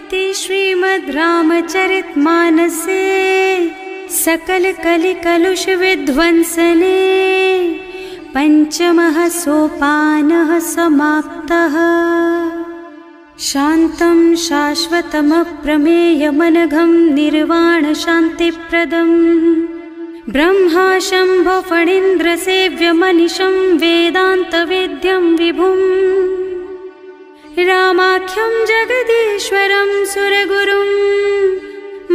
इति श्रीमद् रामचरितमानसे सकल कलि कलुष विध्वंसने पंचमः सोपानः समाप्तः। शान्तं शाश्वतमप्रमेयमनघं निर्वाण शान्तिप्रदं ब्रह्मा शम्भो फणीन्द्रसेव्यमनिशं वेदान्तवेद्यं विभुम् रामाख्यं जगदीश्वरं सुरगुरुं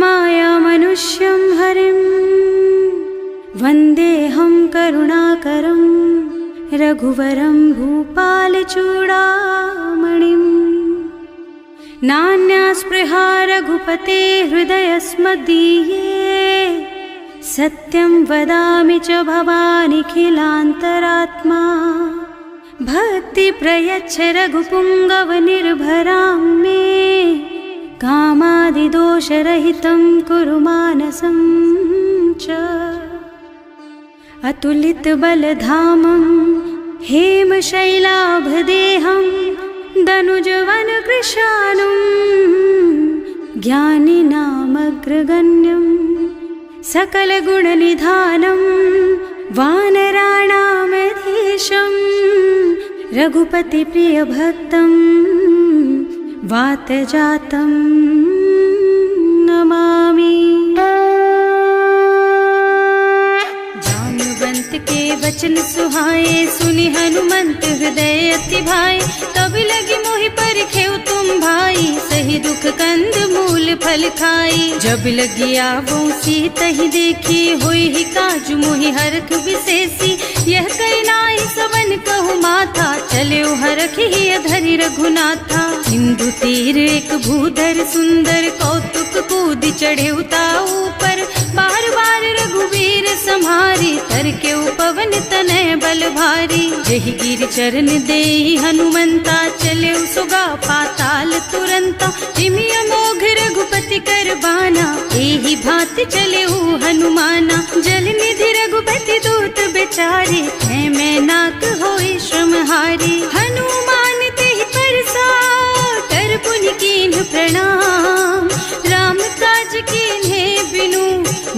मायामनुष्यं हरिं वन्देऽहं करुणाकरं रघुवरं भूपालचूडामणिम्। नान्यास्पृहा रघुपते हृदयस्मदीये सत्यं वदामि च भवानिखिलान्तरात्मा। भक्ति प्रयच्छ रघुपुङ्गवनिर्भरां मे कामादिदोषरहितं कुरु मानसं च। अतुलितबलधामं हेमशैलाभदेहं दनुजवनकृशानुं ज्ञानिनामग्रगण्यं सकलगुणनिधानं वानराणामधीशं रघुपतिप्रियभक्तं वातजातं नमामि। जानुवंत के वचन सुहाए सुनि हनुमंत हृदय अति भाई। तब लगी मोहि परखेउ तुम भाई सही दुख कंद मूल फल खाई। जब लगी आवो सीतहि देखी होई ही काजु मोहि हरख विशेषी। यह कई नाई सवन कहु माथा चले हरखि धरि रघुनाथा। सिंधु तीर एक भूधर सुंदर कौतुक कूद चढ़े ताऊ पर। बार बार रघुवीर सम्हारी कर के पवन तनय बल भारी। जहि गिर चरण देहि हनुमंता चले सुगा पाताल तुरंता। जिमि अमोघ रघुपति कर बाना एहि भांति चले हनुमाना। जल निधि रघुपति दूत बेचारे है मैं नाक होई श्रमहारी। हनुमान तेहि परसा कर पुनि कीन्ह प्रणाम। राम काज कीन्हे बिनु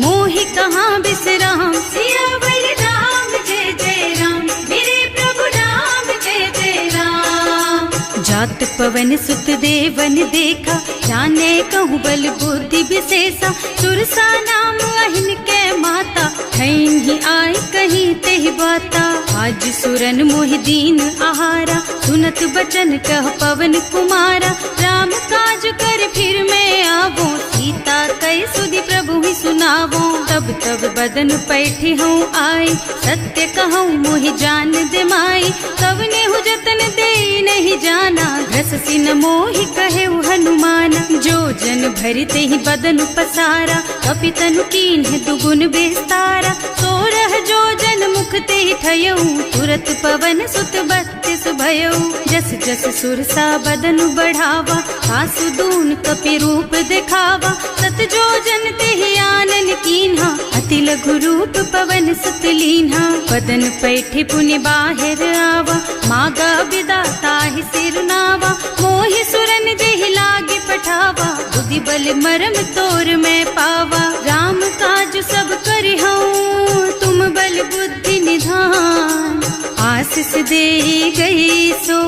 मोहि कहाँ बिसराम। सियावर राम जय जय राम मेरे प्रभु राम जय जय राम। जात पवन सुत देवन देखा जाने कहूँ बल बुद्धि विशेषा। सुरसा नाम अहिन के माता ही आय कहीं तेहि बाता। आज सुरन मोहि दीन आहारा सुनत बचन कह पवन कुमारा। राम काज कर फिर मैं आवो सीता कई सुधि प्रभु ही सुनावो। तब तब बदन पैठी हूँ आई सत्य कहूँ मोहि जान दे माई। कवने हु जतन दे नहीं जाना घस सिन मोहि कहे हनुमाना। जो जन भरते ही बदन पसारा कपितनु कीन्ह दुगुन बेस्तारा। सोरह जो जन मुख ते ठयऊ तुरत पवन सुत 32 भयऊ। जस जस सुरसा बदन बढ़ावा आसु दून कपि रूप दिखावा। सत जो जन ते आनन कीन्हा अति लघु रूप पवन सुत लीन्हा। बदन पैठे पुनि बाहिर आवा मागा बिदा ताहि सिरनावा। मोहि सुरन जेहि लागे पठावा बुद्धि बल मरम तोर मैं पावा। राम काज सब करिहऊँ तुम बल बुद्धि निधान। आशीष दे गई सो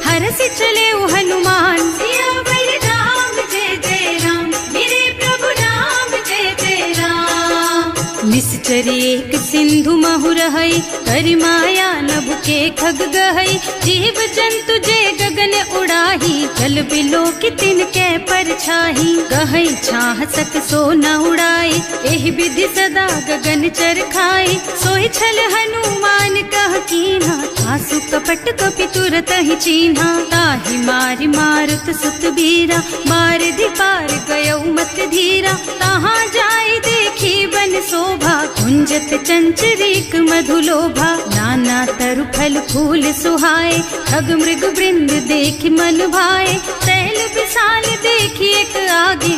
हरष चले हनुमान। सियावर राम जय जय राम मेरे प्रभु राम जय जय राम। निश्चर एक सिंधु महु रहई करि माया नभ के खग गहई। जीव जंतु जे गगन उड़ाही जल बिलो कि तिनके परछाही। गहई छाह सक सो न उड़ाई एहि विधि सदा गगन चर खाई। सोई छल हनुमान कह कीन्हा आसु कपट कपि तुरत ही चीन्हा। ताहि मारि मारुत सुत बीरा मार पार गयौ मत धीरा। तहाँ जाय देखी बन शोभा कुंजत चंचरीक मधुलोभा। नाना तरु फल फूल सुहाए खग मृग वृंद देख मन भाए। तैल विशाल देखी एक आगे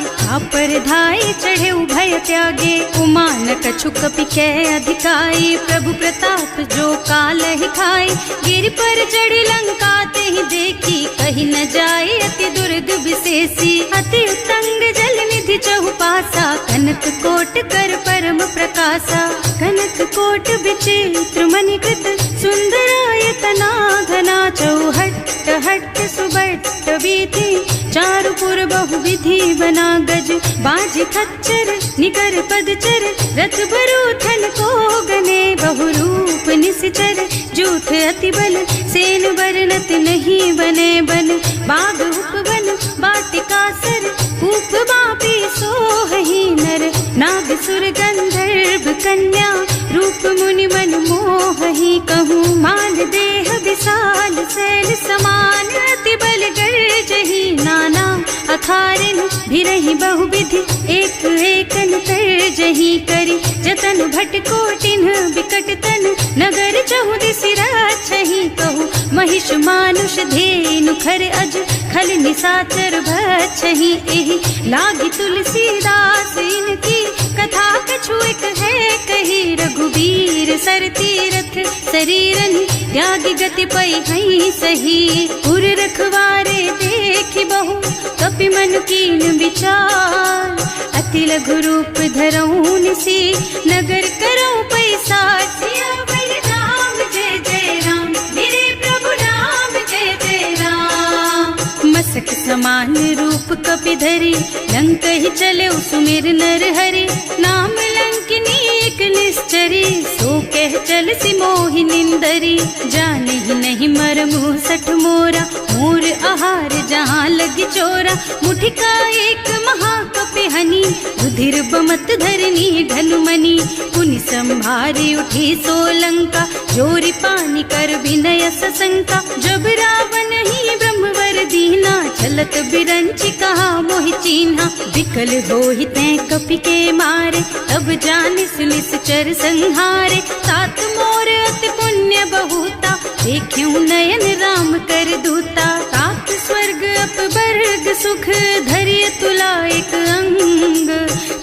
पर धाई चढ़े भय त्यागे। उमान कछु कपि कै अधिकाई प्रभु प्रताप जो काल ही खाई। गिर पर चढ़ी लंका ते ही देखी कही न जाए अति दुर्ग विशेषी। अति उत्तंग जल निधि चहुपासा, कनक कोट कर परम प्रकाशा। कनक कोट विचित्र मणिकृत, सुंदरायतना घना। चौहट्ट हट्ट सुबट्ट वीथि, चारुपुर बहुविधि बना। गज बाज खच्चर निकर पदचर, रथ बरूथन को गने। बहुरूप निश्चर जूथ अति बल, सेन बरनत नहीं बने। बन बाग उपवन बाटिकासर, कूप बापी सोहहि नर। नाग सुर गंधर्व कन्या, रूप मुनि मन मोहहि। कहूँ मान देह विशाल शैल समान, अति बल गर्जहि नाना। अखारिन भिरहि बहुविधि, एक एकन तर्जहि करि। जतन भट कोटिन विकट तन, नगर चहुदिसि राछहि। कहूँ महिष मानुष धेनु खर अज, खल निशाचर भक्षहि। एहि लागी तुलसीदास इनकी, कथा कछु एक है कही। रघुबीर सर तीरथ शरीरनि, त्यागी गति पै हई सही। पुर रखवारे देखि बहु, कपि मन कीन विचार। अति लघु रूप धरऊँ निसी, नगर करऊँ पैसार। सियावर राम जय जय राम, मेरे प्रभु राम जय जय राम। मसक समान रूप कपि धरि, लंक ही चले सुमिर नर हरि। नाम लंकिनी एक निश्चरी, सो कह चल सी मोहि निंदरी। जाने ही नहीं मरमु सठ मोरा, मोर आहार जहाँ लगी चोरा। मुठिका एक महाकपि हनी, रुधिर बमत धरनी ढलुमनी। पुनि संभारी उठी सोलंका, जोरी पानी कर विनय सशंका। जब रावण ही ब्रह्मवर दीना, चलत बिरंची कहा मोहि चीन्हा। विकल होहि तैं कपि के मारे, तब जानिस निश्चर संहारे। तात मोर अति पुण्य बहुता, देखूं नयन राम कर दूता। तात स्वर्ग अपवर्ग सुख, धरिय तुला एक अंग।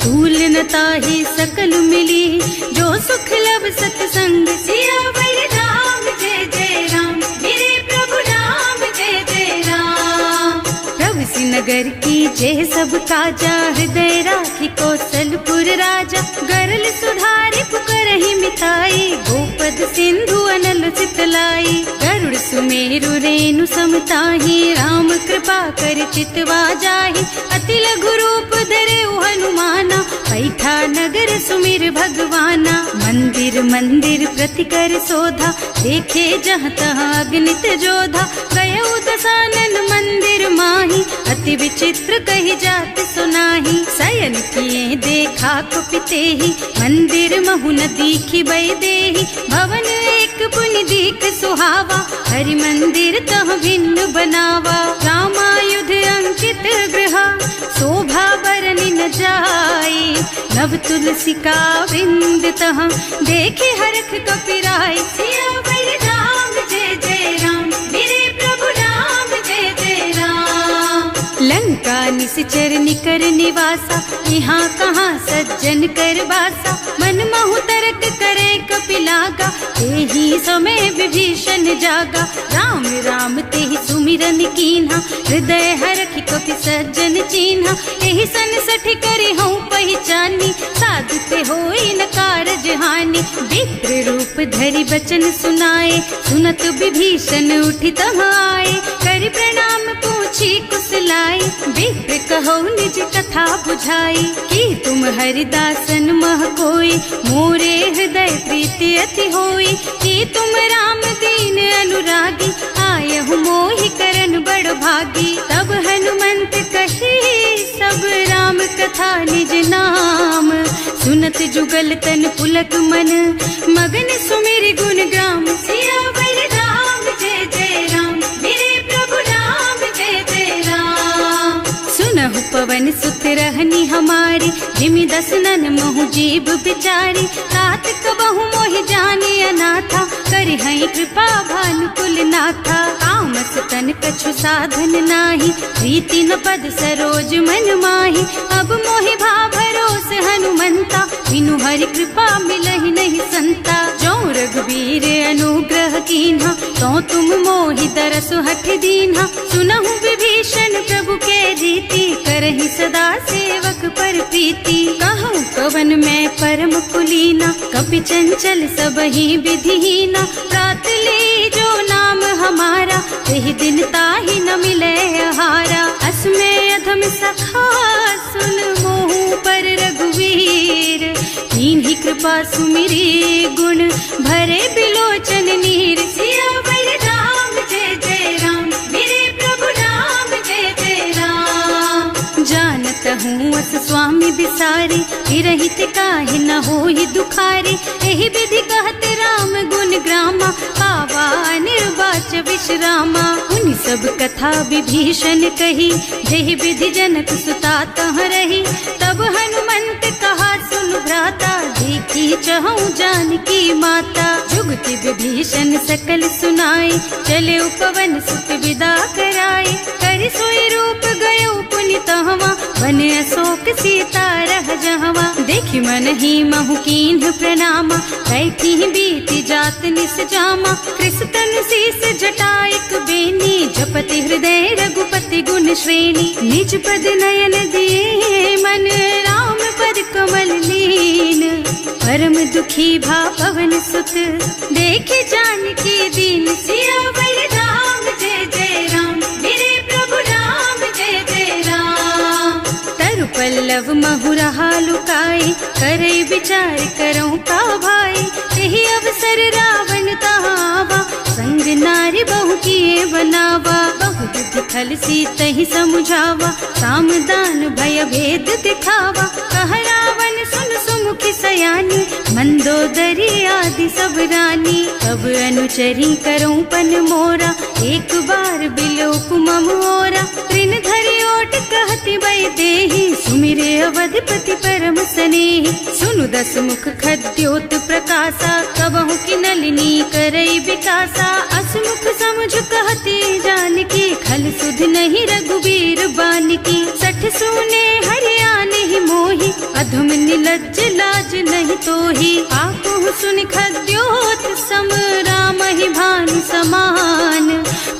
तूल न ताहि सकल मिली, जो सुख लब सतसंग। सियावर राम जय जय राम, मेरे प्रभु राम जय जय राम। प्रभु नगर की जय सब काजा, हृदय राखी कौशलपुर राजा। गरल सुधारी पुकरहि मिठाई, गोपद सिंधु अनल चितलाई। गरुड़ सुमेरु रेणु समताहि, राम कृपा कर चितवा जाहि। अति लघु रूप धरे हनुमाना, पैठा नगर सुमिर भगवाना। मंदिर मंदिर प्रति कर शोधा, देखे जहाँ तहाँ अगणित जोधा। गयो दशानन मंदिर माही, अति विचित्र कही जात सुनाही। शयन किए देखा कुपितेहि, मंदिर महु न दीखि बैदेहि। भवन एक पुनि दीख सुहावा, हरि मंदिर तह भिन्न बनावा। रामायुध अंकित गृह, शोभा बरनि न जाई। नव तुलसी का वृंद तह, देखे हरख कपिराई। सियावर राम जय जय राम, मेरे प्रभु राम जय जय राम। लंका निश्चर निकर निवासा, यहाँ कहाँ सज्जन कर बासा। मन महु तरक करे कपिलागा, तेहि समय विभीषण जागा। राम राम तेहि सुमिरन कीन्हा, हृदय हरखि कपि सज्जन चीन्हा। एहि सन सठि करि हूँ पहचानी, साधु ते होई न कारज हानि। विप्र रूप धरि बचन सुनाए, सुनत विभीषण उठि तह आए। करि प्रणाम पूछी कुशलाई, विप्र कहो निज कथा बुझाई। कि तुम हरिदासन मह कोई, मोरे हृदय प्रीति अति होई। कि तुम राम दीन अनुरागी, आयहु मोहि करन बड़ भागी। तब हनुमंत कही सब राम कथा निज नाम। सुनत जुगल तन पुलक मन, मगन सुमिर गुण ग्राम। सियावर राम जय जय राम, मेरे प्रभु राम जय जय राम। सुनहु पवन सुत रहनी हमारी, जिमि दसनन महु जीव बिचारी। तात कबहु मोहि जानि अनाथा, करिहै कृपा भानुकुल नाथा। तामस तन कछु साधन नाही, प्रीति न पद सरोज मन माही। अब मोहि भा भरोस हनुमंता, बिनु हरि कृपा मिलहि नहीं संता। जो रघुबीर अनुग्रह कीन्हा, तो तुम मोहि तरसु हठ दीन्हा। सुनहु विभीषण प्रभु के रीति, करहि सदा सेवक पर प्रीति। कहूँ कवन मैं परम कुलीना, कपि चंचल सबहि विधिहीना। प्रात ले जो नाम हमारा, तेहि दिन ताहि न मिले आहारा। अस में अधम सखा सुन मोहु पर रघुवीर, कीन्ही कृपा सुमिरी गुण भरे बिलोचन नीर। सियावर राम जय जय राम, मेरे प्रभु राम जय जय राम। जानत हूँ अस स्वामी बिसारी, हिरहित काहे न होहि दुखारी। एहि विधि कहत राम गुण ग्रामा, पावा निर्वाच विश्रामा। उन सब कथा विभीषण कही, जेहि विधि जनक सुता तह रही। तब हनुमंत कहा सुन भ्राता, देखी चहु जानकी माता। जुगति विभीषण सकल सुनाई, चले उपवन सुत विदा कराई। कर सोई रूप गयो पुनि तहवा, बने अशोक सीता रह जहवा। देखि मन ही महु कीन्ह प्रणामा, बैठी बीती जात निस जामा। कृष तनु शीस जटाइक बेनी, जपति हृदय रघुपति गुण श्रेणी। निज पद नयन दिए मन, राम पद कमल लीन। परम दुखी भा पवन सुत, देखे जानकी दीन। सियावर राम जय जय राम, मेरे प्रभु राम जय जय राम। तरु पल्लव महुरहा लुकाई, करई विचार करऊं का भाई। तेहि अवसर रावण तहावा, संग नारी बहु किए बनावा। बहु विधि खल सीतहि समुझावा, साम दान भय भेद दिखावा। कह रावण सुन सुमुखी सयानी, मंदोदरी आदि सब रानी। तब अनुचरी करऊं पन मोरा, एक बार बिलोक मम ओरा। तृण धरि ओट कहति बई देहि, सुमिरे अवधपति परम स्नेहि। सुनु दस मुख खद्योत प्रकाशा, कबहु की नलिनी करई विकासा। असमुख समझ कहती जानकी, खल सुध नहीं रघुबीर बानकी। सठ सूने हरियाण ही मोहि, अधम निलज्ज लाज नहीं तोहि। आपहु सुनि खद्योत सम, राम ही भानु समान।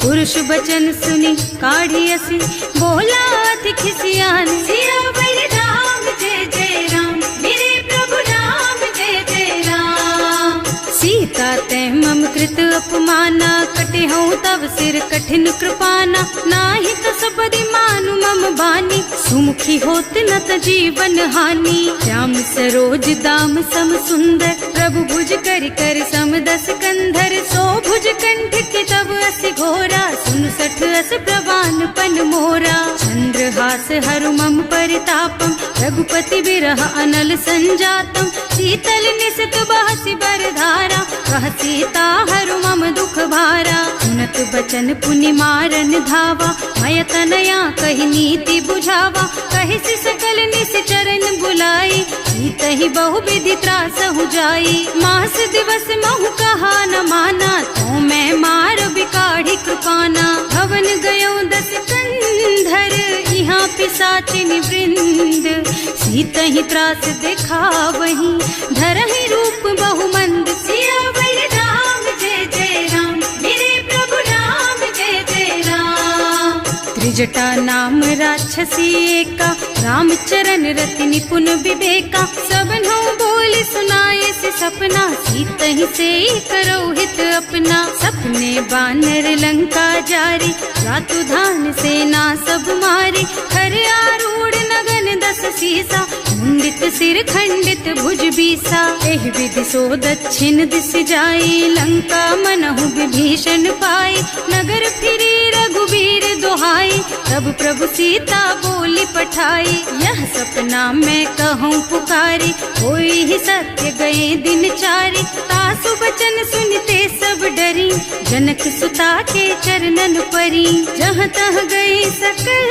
पुरुष बचन सुनि काढ़ी असी, बोला अति खिसियान। सियावर राम जय जय राम, मेरे प्रभु राम जय जय राम। सीता तै मम कृत अपमाना, कटे हूँ तब सिर कठिन कृपाना। नाही तो सपदि मानु मम बानी, सुमुखी होत न त जीवन हानि। श्याम सरोज दाम सम सुंदर, प्रभु भुज कर कर सम दस कंधर। सो भुज कंठ के तब अस घोरा, सुन सठ अस प्रवान पन मोरा। चंद्रहास हरु मम परितापम, रघुपति बिरह अनल संजातम। शीतल निसित बहसि बरधारा, कह सीता हरु मम दुख भारा। सुनत बचन पुनि मारन धावा, मय तनया कहि नीति बुझावा। कहि सि सकल निस चरण बुलाई, सीतहि बहु विधि त्रासहु जाई। मास दिवस महु कहा न माना, तो मैं मार बिकाढ़ी कृपाना। भवन गयो दस कंधर, यहाँ पिशाचिनि वृंद। सीतहि त्रास दिखावहि, धरहि रूप बहु मंद। सियावर राम जय जय राम, मेरे प्रभु राम जय जय राम। त्रिजटा नाम राक्षसी एका, राम चरण रति निपुण विवेका। सबन्हु बोल सुनाए से सपना, सीतहि से करो हित अपना। सपने बानर लंका जारी, रातु धान सेना सब मारी। खर आरूढ़ नगन दस सीसा, मुंडित सिर खंडित भुज बीसा। एहि विधि सो दक्षिण दिस जाई, लंका मनहु विभीषण पाई। नगर फिरी रघुबीर दुहाई, तब प्रभु सीता बोली पठाई। यह सपना मैं कहूँ पुकारी, होई ही सत्य गए दिन चारी। तासु बचन सुनते सब डरी, जनक सुता के चरणन परी। जहाँ तह गई सकल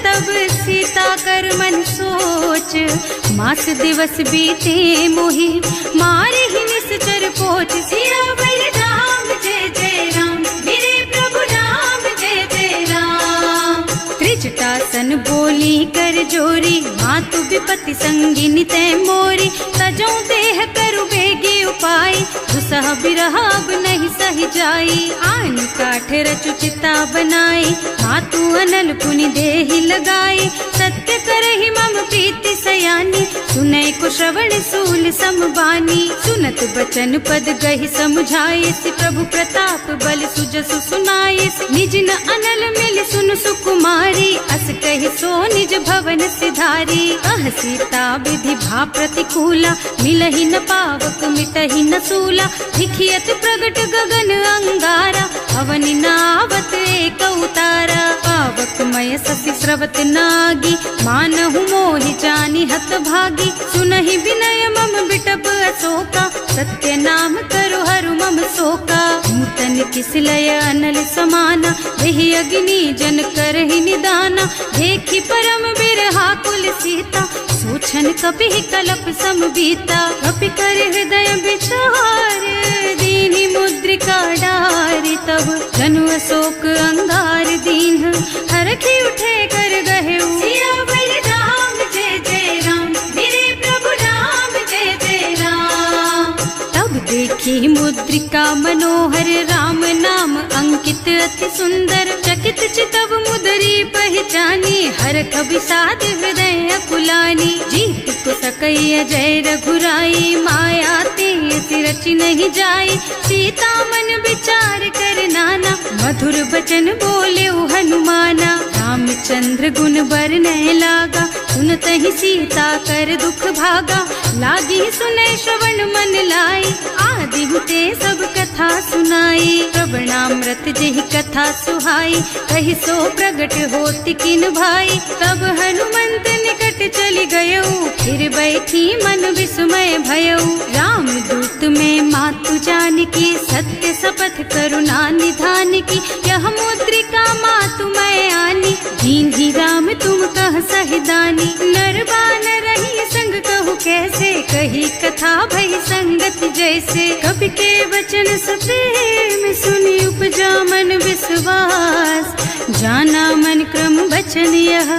तब सीता कर मन सोच। मास दिवस बीते मोहि, मारे ही निश्चर पोच। सियावर राम जय जय राम, मेरे प्रभु राम जटासन बोली कर जोरी, मातु विपत्ति संगिनी तै मोरी। तजौ देह करु बेगी उपाय, दुसह बिरह अब नहीं सही जाई। आन काठ रचु चिता बनाई, मातु अनल पुनि देहि लगाई। सत्य करहि मम प्रीति सयानी, सुनै को श्रवण सूल समबानी। सुनत बचन पद गहि समझाइस, प्रभु प्रताप बल सुजसु सुनाइस। निज न अनल मिल सुन सुकुमारी, अस कहि सो निज भवन सिधारी। कह सीता विधि भा प्रतिकूला, मिलहि न पावक मिटहि न सूला। दिखियत प्रगट गगन अंगारा, अवनि नावत एक उतारा। पावक मय ससि स्रवत नागी, मानहु मोहि जानि हत भागी। सुनहि विनय मम बिटप अशोका, सत्य नाम करु हरु मम शोका। नूतन किसलय अनल समाना, देहि अग्नि जन करहि निदाना। देखि परम बिरहा कुल सीता, सोचन कपि कलप सम बीता। कपि कर हृदय विचार, दीनि मुद्रिका डारि। तब जनु अशोक अंगार दीन, हरखि उठे कर गहेउ। सियावर राम जय जय राम, मेरे प्रभु राम जय जय राम। तब देखी मुद्रिका मनोहर, राम नाम अंकित अति सुंदर। चकित चितव मुदरी पहचानी, हरख विषाद हृदय अकुलानी। जीत को सकई अजय रघुराई, माया ते रचि नहीं जाई। सीता मन विचार कर नाना, मधुर बचन बोले हनुमाना। रामचंद्र गुण बरनय लागा, सुनतहि सीता कर दुख भागा। लागी सुनै श्रवण मन लाई, आदि हुते सब कथा सुनाई। प्रवणामृत जेहि कथा सुहाई, कहि सो प्रगट होति किन भाई। तब हनुमंत निकट चली गयऊ, फिर बैठी मन विस्मय भयऊ। राम दूत में मातु जानकी, सत्य शपथ करुणा निधान की। यह मुद्रिका मातु मैं आनी, दीन्हि राम तुम कह सहिदानी। नर बानर रही संग कहु कैसे, कही कथा भई संगति जैसे। कवि के वचन सप्रेम सुनि उपजा मन विश्वास। जाना मन क्रम वचन यह,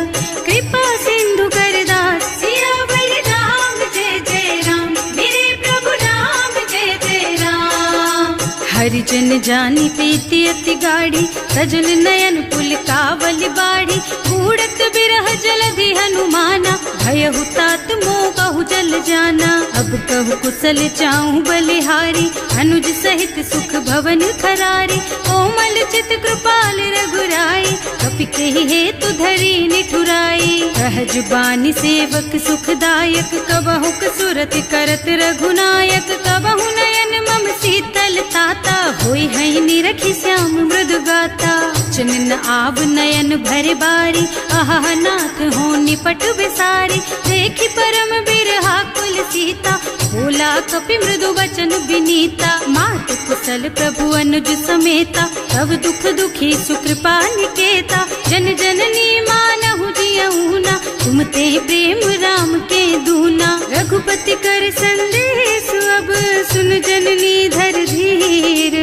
कृपा सिंधु कर दास। सियावर राम जय जय राम, मेरे प्रभु राम जय जय राम। हरिजन जानी प्रीति अति गाढ़ी, सजल नयन पुल कावल बाढ़ी। बूढ़त बिरह जलधि हनुमाना, भयहु तात मोह कहु जल जाना। अब कहु कुशल चाहु बलिहारी, अनुज सहित सुख भवन खरारी। कोमल चित कृपाल रघुराई, कपि कहि हेतु धरी निठुराई। सहज बानी सेवक सुखदायक, कबहु सुरति करत रघुनायक। कबहु नयन मम शीतल ताता, होई है निरखि श्याम मृदु गाता। चनन आव नयन भर बारी, आहा नाथ हो निपट विसारी। देखि परम बिरहा कुल सीता, बोला कपि मृदु वचन विनीता। मात कुशल प्रभु अनुज समेता, तब दुख दुखी सुकृपा निकेता। जन जननी मानहु जियऊना, तुम ते प्रेम राम के दूना। रघुपति कर संदेश अब सुन जननी धर धीर।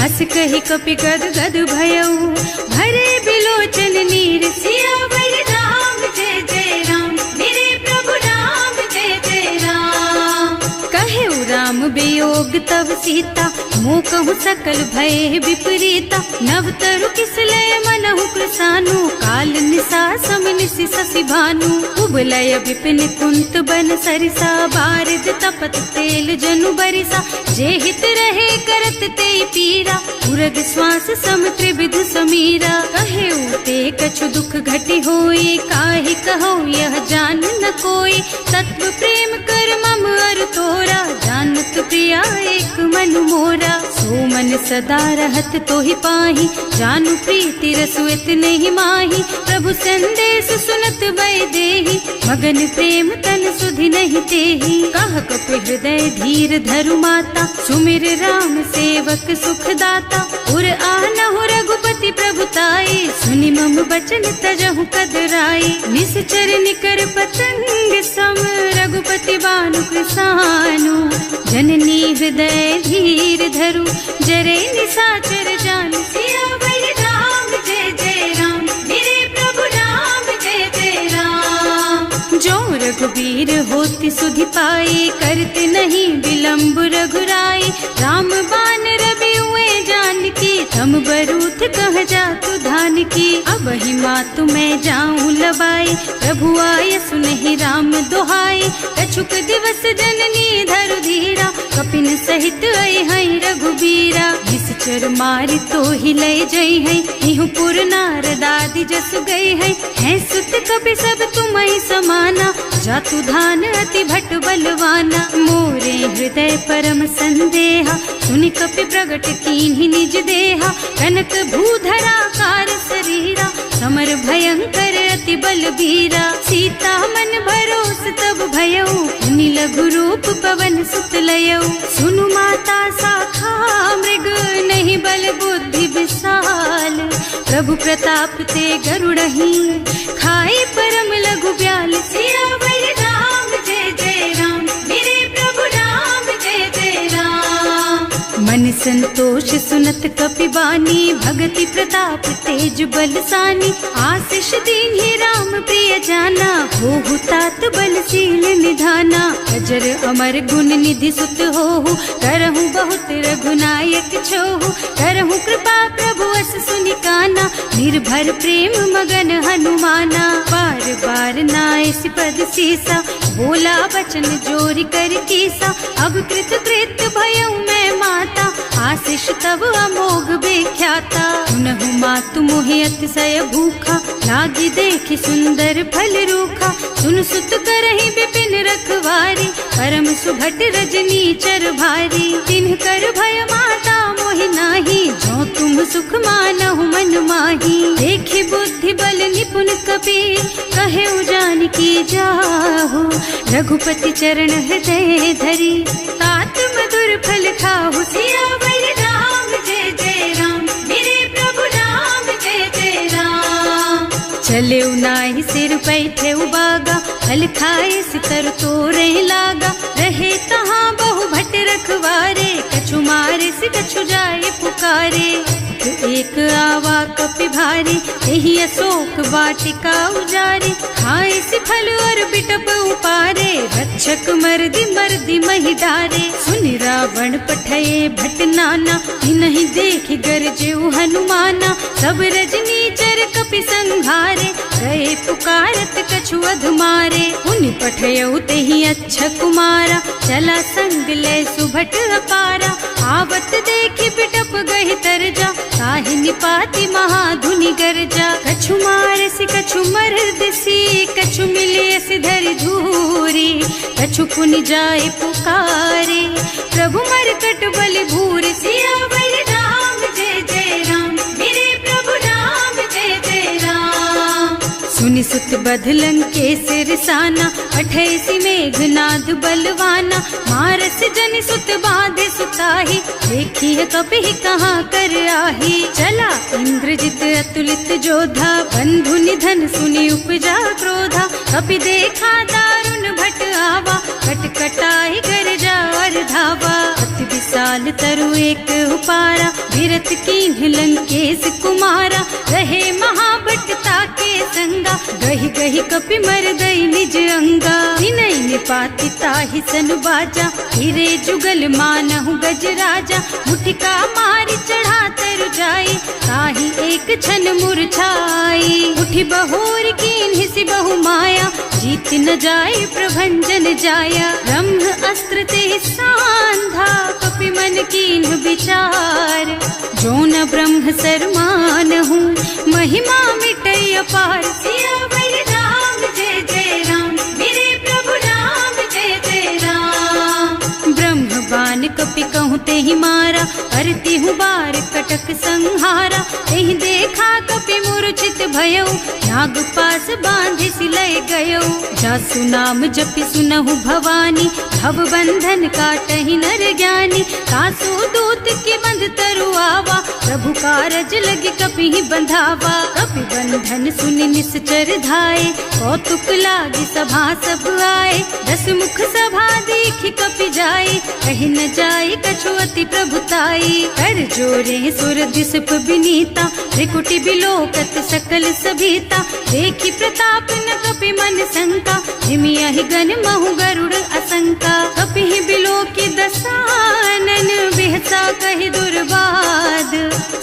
अस कहि कपि गद गद भयऊ, भरे बिलोचन नीर। सियावर राम जय जय राम, मेरे प्रभु राम जय जय राम। कहेउ राम वियोग तब सीता, मोह कहु सकल भय विपरीता। नव तरु किसलय मनहु कृसानु, काल निसा सम निसि शशि भानु। उबलय विपिन कुंत बन सरिसा, बारिद तपत तेल जनु बरिसा। जे हित रहे करत ते पीरा, उरग श्वास सम त्रिविध समीरा। कहेउ ते कछु दुख घटी होई, काहि कहो यह जान न कोई। तत्व प्रेम कर मम अर तोरा, जानत प्रिया एक मन मोरा। सो मन सदा रहत तोहि पाहि, जानु प्रीति रसु इतने ही माही। प्रभु संदेश सुनत वै देहि, मगन प्रेम तन सुधि नहीं तेहि। कह कपि हृदय धीर धरु माता, सुमिर राम सेवक सुखदाता। उर आनहु रघुपति प्रभुताई, सुनि मम बचन तजहु कदराई। निश्चर निकर पतंग सम, रघुपति बानु कृसानु। जननी हृदय धीर धरु, जरे निशाचर जानु। सियावर राम जय जय राम, मेरे प्रभु राम सुधि पाए, करते नहीं विलम्ब रघुराई। राम बान रवि हुए जानकी, थम बरूथ कह जातु धान की। अब ही मातु मैं जाऊं लबाई, प्रभु आय सुनहि राम दोहाई। कछुक दिवस जननी धरु धीरा, कपिन सहित आई हई रघुबीरा। निश्चर मारी तो ही लय जई है, इहु पुर नारदादि जस गई है सुत कपि सब तुम्हि समाना। जातु धान अति भट बलवाना, मोरे हृदय परम संदेहा। सुनि कपि प्रगट कीन्हि निज देहा, कनक भूधरा कार शरीरा। समर भयंकर अति बलबीरा, सीता मन भरोस तब भयऊ। मुनि लघु रूप पवन सुत लयऊ, सुनु माता साखा मृग नहीं बल बुद्धि विशाल। प्रभु प्रताप ते गरुड़हि, खाए परम लघु ब्याल। सियावर राम जय जय राम, मेरे प्रभु राम जय जय राम। मन संतोष सुनत कपि बानी, भगति प्रताप तेज बलसानी। आशीष दीन्हि राम प्रिय जाना, होहु तात बलशील निधाना। अजर अमर गुण निधि सुत होहु, करहु बहुत रघुनायक छोहु। करहु कृपा प्रभु अस सुनि काना, निर्भर प्रेम मगन हनुमाना। बार बार नाइस पद सीसा, बोला वचन जोरि कर कीसा। अब कृत कृत भयउ मैं माता, आशीष तब अमोघ बेख्याता। सुनहु मातु मोहि अतिशय भूखा, लागी देखि सुंदर फल रूखा। सुन सुत करहि विपिन रखवारी, परम सुभट रजनी चर भारी। तिन्ह कर भय माता मोहि नाही, जो तुम सुख मानहु मन माही। देखि बुद्धि बल निपुण कपि, कहे जानकी जाहु। रघुपति चरण हृदय धरी, तात मधुर फल खाहु। सियावर राम जय जय राम, मेरे प्रभु राम जय जय राम। चले नाहि सिर बैठे बागा, फल खाए सितर तोरे लागा। रहे तहाँ बहु भट रखवारे, कछु मारे से कछु जाए पुकारे। एक आवा कपि भारी, यही अशोक वाटिका उजारी। खाए से फल और बिटप उपारे, रक्षक मर्दी मर्दी महि डारे। सुनि रावण पठये भट नाना, नहीं देखि गरजेउ हनुमाना। सब रजनी चर कपि संघारे, गए पुकारत कछु अधमारे। उनि पठयउ तेहि अच्छा कुमारा, चला संग ले सुभट अपारा। आवत देखि बिटप गहि तरजा, ताहि निपाति महाधुनि गरजा। कछु मारसि कछु मरदसी, कछु मिलियसि धरि धूरी। कछु पुनि जाए पुकारे, प्रभु मरकट बलि भूरि। सियावर राम जय जय राम, मेरे प्रभु राम जय जय राम। सुनि सुत बधलन के सिरसाना, अठैसी मेघनाद बलवाना। मारस जनि सुत बांधे सुताही, देखी कपि कहाँ कर आही। चला इंद्रजित अतुलित जोधा, बंधु निधन सुनि उपजा क्रोधा। कपि देखा दारुण भट आवा, कटकटाई गरजा और धावा। अति विशाल तरु एक उपारा, विरत कीन्ह लंकेश कुमारा। रहे महाभट ताके संगा, गहि गहि कपि मर गई निज अंगा। विनय निपाति ताहि सन बाजा, हिरे जुगल मानहु गज राजा। मुठिका मारि चढ़ा तरु जाई, ताहि एक छन मुरझाई। उठि बहोर कीन्हि सि बहु माया, जीत न जाए प्रभंजन जाया। ब्रह्म अस्त्र ते सांधा, कपि मन कीन्ह विचार। जो न ब्रह्म सरमानहु, महिमा मिटै अपार। सियावर राम जय जय राम, मेरे प्रभु राम जय जय राम। ब्रह्म बान कपि कहूँ तेहि मारा, करती हूँ बार कटक संहारा। तेहि देखा कपि मूर्छित भयउ, नाग पास बांधे सिलय गयउ। जासु नाम जपि सुनहु भवानी, भव बंधन काटहि नर ज्ञानी। कासु दूत के बंध तरु आवा, प्रभु कारज लगे कपि बंधावा। कपि बंधन कहन सुनि निश्चर धाये, कौतुक लागी सभा सब आए। 10 मुख सभा देखि कपि जाए, कहि न जाए कछु अति प्रभुताई। कर जोरे सुर दिसप विनीता, त्रिकुटी बिलोकत सकल सभीता। देखि प्रताप न कपि मन शंका, हिमियहि गण महु गरुड़ असंका। कपि बिलोकि दसानन, बिहसा कहि दुर्बाद।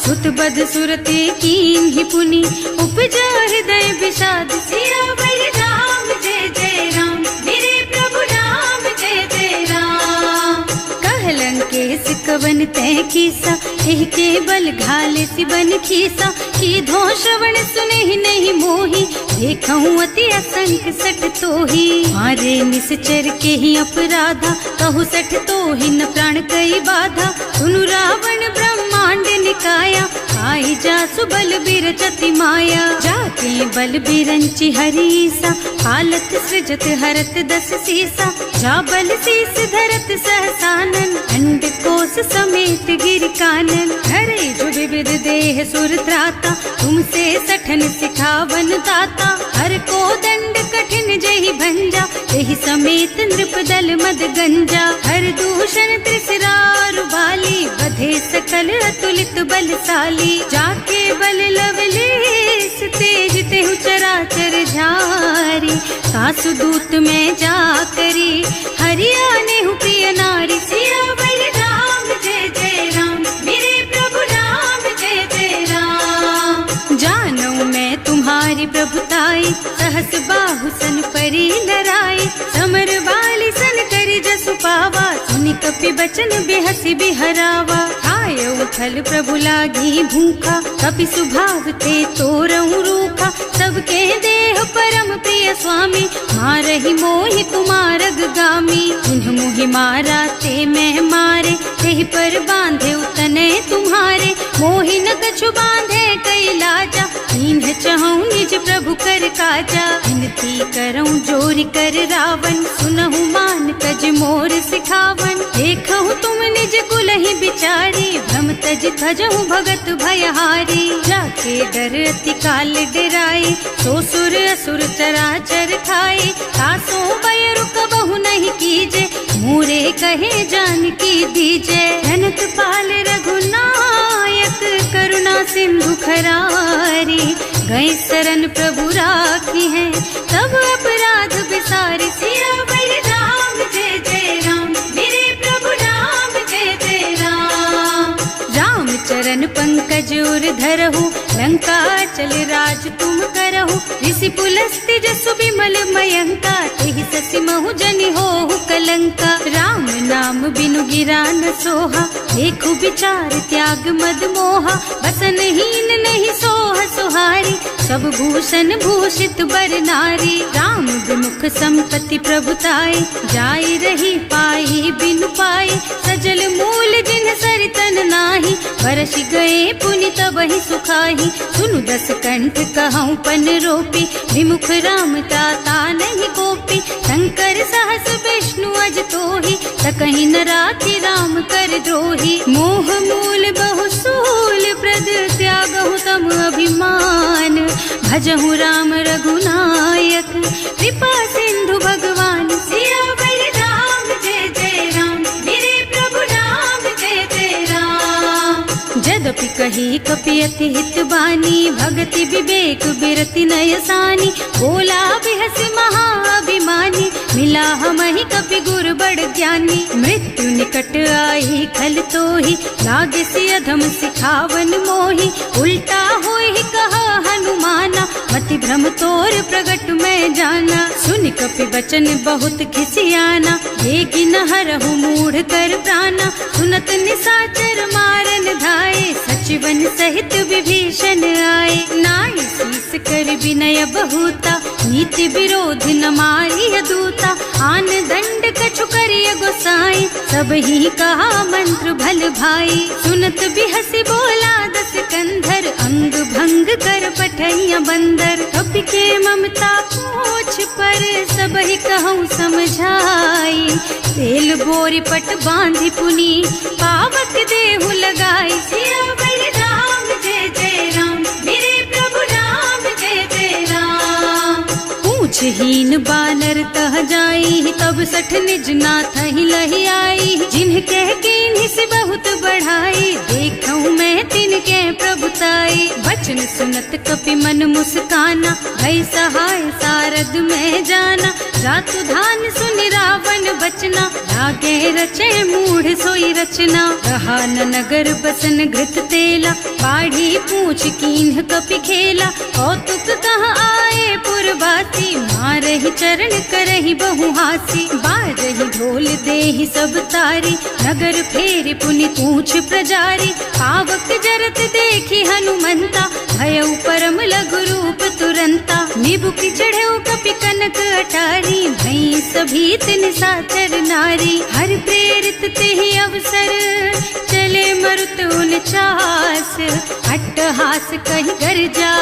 सुत बद सुरते कीन्हि पुनि, उपजा हृदय विषाद। सियावर राम जय जय राम, मेरे प्रभु राम जय जय राम। कहलन केस कवन तै कीसा, एहि के बल घाले सिबन खीसा। कीधो श्रवण सुनेहि नहीं मोहि, देखहु अति असंख सठ तोहि। मारे निश्चर के ही अपराधा, कहु सठ तोहि न प्राण कई बाधा। सुनु रावण ब्रह्मांड निकाया, आई जासु बल बिरचति माया। जाके बल बिरंचि हरीसा, हालत सृजत हरत 10 सीसा। जा बल शीस धरत सहसानन, अंड कोस समेत गिर कानन। हरे जो विविध देह सुर त्राता, तुमसे सठन सिखावन दाता। हर को दंड कठिन जहि भंजा, यही समेत नृप दल मद गंजा। हर दूषण त्रिसरारु बाली, बधे सकल अतुलित बलशाली। जाके बल लवलेस तेज तेहु चराचर झारी। सासु दूत में जा करी, हरियाणे हूँ प्रिय नारी। सियावर राम जय जय राम, मेरे प्रभु राम जय जय राम। जानू मैं तुम्हारी प्रभुताई, सहस बाहु सन परी लराई। समर बाली सन करी जसु पावा, सुनि कपि बचन बेहसी बिहरावा। आयऊ फल प्रभु लागी भूखा, कपि सुभाव ते तोरऊ रूखा। सबके देह परम प्रिय स्वामी, मारहि मोहि कुमारग गामी। उन्ह मोहि मारा ते मैं मारे, तेहि पर बांधे उतने तुम्हारे। मोहि न कछु बांधे कई लाजा, इन्ह चहु निज प्रभु कर काजा। विनती करऊं जोरि कर रावण, सुनहु मान कज मोर सिखावन। देखहु तुम निज कुलहि बिचारी, भ्रम तज भजहु भगत भयहारी। जाके डर अति काल डराई, सो सुर असुर चराचर खाए। तासो भय रुक बहु नहीं कीजे, मोरे कहे जानकी दीजे। जनक पाल रघुनायक, करुणा सिंधु खरारी। गए शरण प्रभु राखी है, तब अपराध बिसारी। सियावर राम जय जय राम, मेरे प्रभु राम जय जय राम। राम चरण पंकज उर धरहु, लंका चल राज तुम करहु। ऋषि पुलस्त्य जसु विमल मयंका, तेहि ससि महु जनि होहु कलंका। राम नाम बिनु गिरा न सोहा, देखु विचार त्याग मद मोहा। बसनहीन नहीं सोह सुहारी, सब भूषण भूषित बर नारी। राम विमुख संपत्ति प्रभुताई, जाई रही पाई बिनु पाई। सजल मूल जिन सरितन नाही, बरस गए पुनि तबहि सुखाही। सुनु 10 कंठ कहऊँ पन रोपी, विमुख राम ताता नहीं गोपी। शंकर सहस विष्णु अज तोहि, सकहि न राखि राम कर द्रोही। मोह मूल बहु सूल प्रद, त्यागहु तम अभिमान। भजहु राम रघुनायक, कृपा सिंधु भगवान। सियावर राम जय जय राम, मेरे प्रभु राम जय जय राम। जदपि कही कपि अति हित बानी, भगति विवेक बिरति नयसानी। बोला बिहसि महाअभिमानी, मिला हमहि कपि गुर बड़ ज्ञानी। मृत्यु निकट आई खल तोहि, लागे सि अधम सिखावन मोहि। उल्टा होहि कहा हनुमाना, मति भ्रम तोर प्रगट में जाना। सुनि कपि बचन बहुत खिसियाना, देगी न हरहु मूढ़ कर प्राणा। सुनत निशाचर मारन धाये, सचिवन सहित विभीषण आए। नाई शीस कर विनय बहुता, नीति विरोध न मारिय दूता। आन दंड कछु करिय गोसाई, सब ही कहा मंत्र भल भाई। सुनत बिहसि बोला 10 कंधर, अंग भंग कर पठैया बंदर। कपि के ममता पूछ पर, सब ही कहूँ समझाई। तेल बोरी पट बांधि पुनी, पावक देहु लगाई। सियावर राम जय जय राम, मेरे प्रभु राम जय कुछहीन बानर तह जाई, तब सठ निज नाथ ही लही आई। जिन्ह कह कीन्ही से बहुत बढ़ाई, देखूं मैं तिनके प्रभुताई। वचन सुनत कपि मन मुस्काना, भई सहाय सारद में जाना। जातु धान सुनि रावण बचना, लागे रचे मूढ़ सोई रचना। रहा न नगर बसन घृत तेला, बाढ़ी पूछ कीन्ह कपि खेला। कौतुक कह आए पुरवासी, मारहि चरण करहि बहु हासी। बाजहि ढोल देहि सब तारी, नगर फेरि पुनि पूछ प्रजारी। पावक जरत देखि हनुमंता, भयउ परम लघु रूप तुरंता। निबुकि चढ़ऊ कपि कनक अटारी, भई सभीत निशाचर नारी। हर प्रेरित तेहि अवसर, चले मरुत उनचास। अट्टहास कहि गर्जा,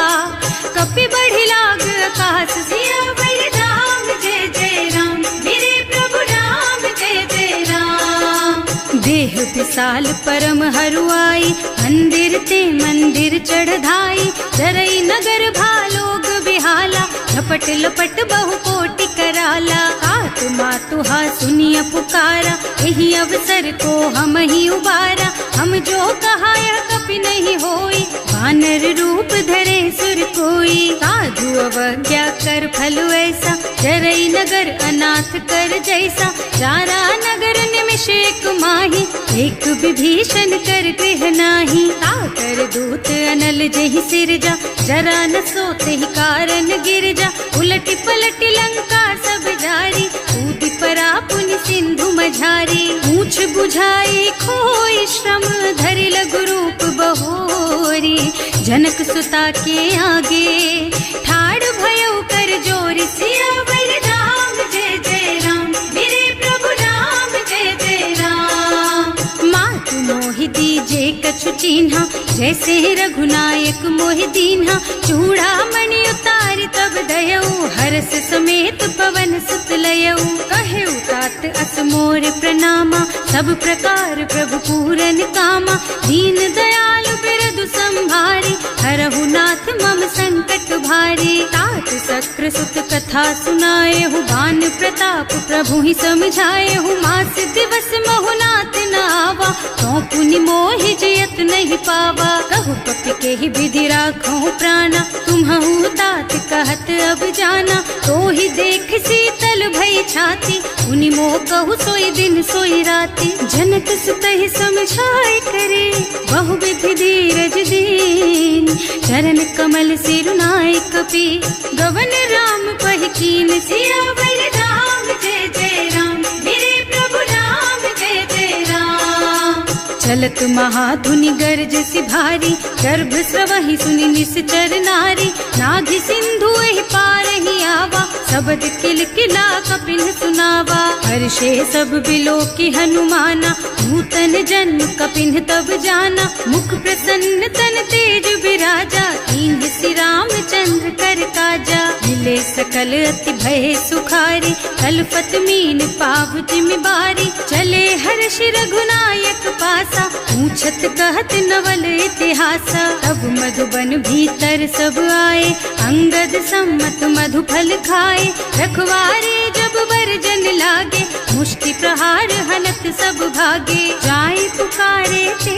कपि बढ़ि लाग आकाश। सियावर राम जय जय राम, मेरे प्रभु राम जय जय राम। देह विशाल परम हरुआई, मंदिर ते मंदिर चढ़ धाई। जरई नगर भालोग बिहाला, झपट लपट बहु कोटि कराला। आतु मातु हा सुनिय पुकारा, यही अवसर को हम ही उबारा। हम जो कहा यह कपि नहीं होई, वानर रूप धरे सुर कोई। साधु अवज्ञा कर फल ऐसा, जरई नगर अनाथ कर जैसा। जारा नगर निमिष एक माही, एक विभीषण कर गृह नाही। ताकर दूत अनल जहि सिरजा, जरा न सोते ही कारण गिर जा। उलटी पलटी लंका सब जारी, कूदि परा पुनि सिंधु मझारी। पूछ बुझाई खोई श्रम, धरि लघु रूप बहोरी। जनक सुता के आगे, ठाड़ भयउ कर जोरी। सियावर राम जय जय राम, मेरे प्रभु राम जय जय राम। मातु मोहि दीजे कछु चिन्हा, जैसे रघुनायक मोहि दीन्हा। चूड़ा मणि उतारि तब दयऊ, हरस समेत पवन सुत लयऊ। कहेउ तात अस मोर प्रणामा, सब प्रकार प्रभु पूरन कामा। दीन दयालु बिरदु संभारी, हरहु नाथ मम संकट भारी। तात सक्र सुत कथा सुनाए हूँ, बान प्रताप प्रभु ही समझाए हूँ। मास दिवस महु नाथ न आवा, तो पुनि मोहि जयत नहीं पावा। कहु कपि के ही विधि राखो प्राणा, तुम्हु तात कहत अब जाना। तो ही देख शीतल भई छाती, उनि मोह कहु सोई दिन सोई राती। जनक सुतहि समझाए करे, बहु विधि धीरज दीन। चरण कमल सिरुनाए कपि, गवन राम पहि कीन। सियावर राम जय जय राम, मेरे प्रभु राम जय जय राम। चलत महाधुनि गर्ज सि भारी, गर्भ स्रवहि सुनि निश्चर नारी। नाभि सिंधु एहि पारहि आवा, शब्द किलकिला कपिन सुनावा। हर्षे सब बिलोकि हनुमाना, नूतन जन्म कपिन तब जाना। मुख प्रसन्न तन तेज विराजा, कीन्ह श्री रामचंद्र कर काजा। मिले सकल अति भय सुखारी, तलपत मीन पाव जिमि बारी। चले हर्ष रघुनायक पासा, पूछत कहत नवल इतिहासा। तब मधुबन भीतर सब आए, अंगद सम्मत मधु फल खाए। रखवारे जब बरजन लागे, मुष्टि प्रहार हनत सब भागे। जाय पुकारे ते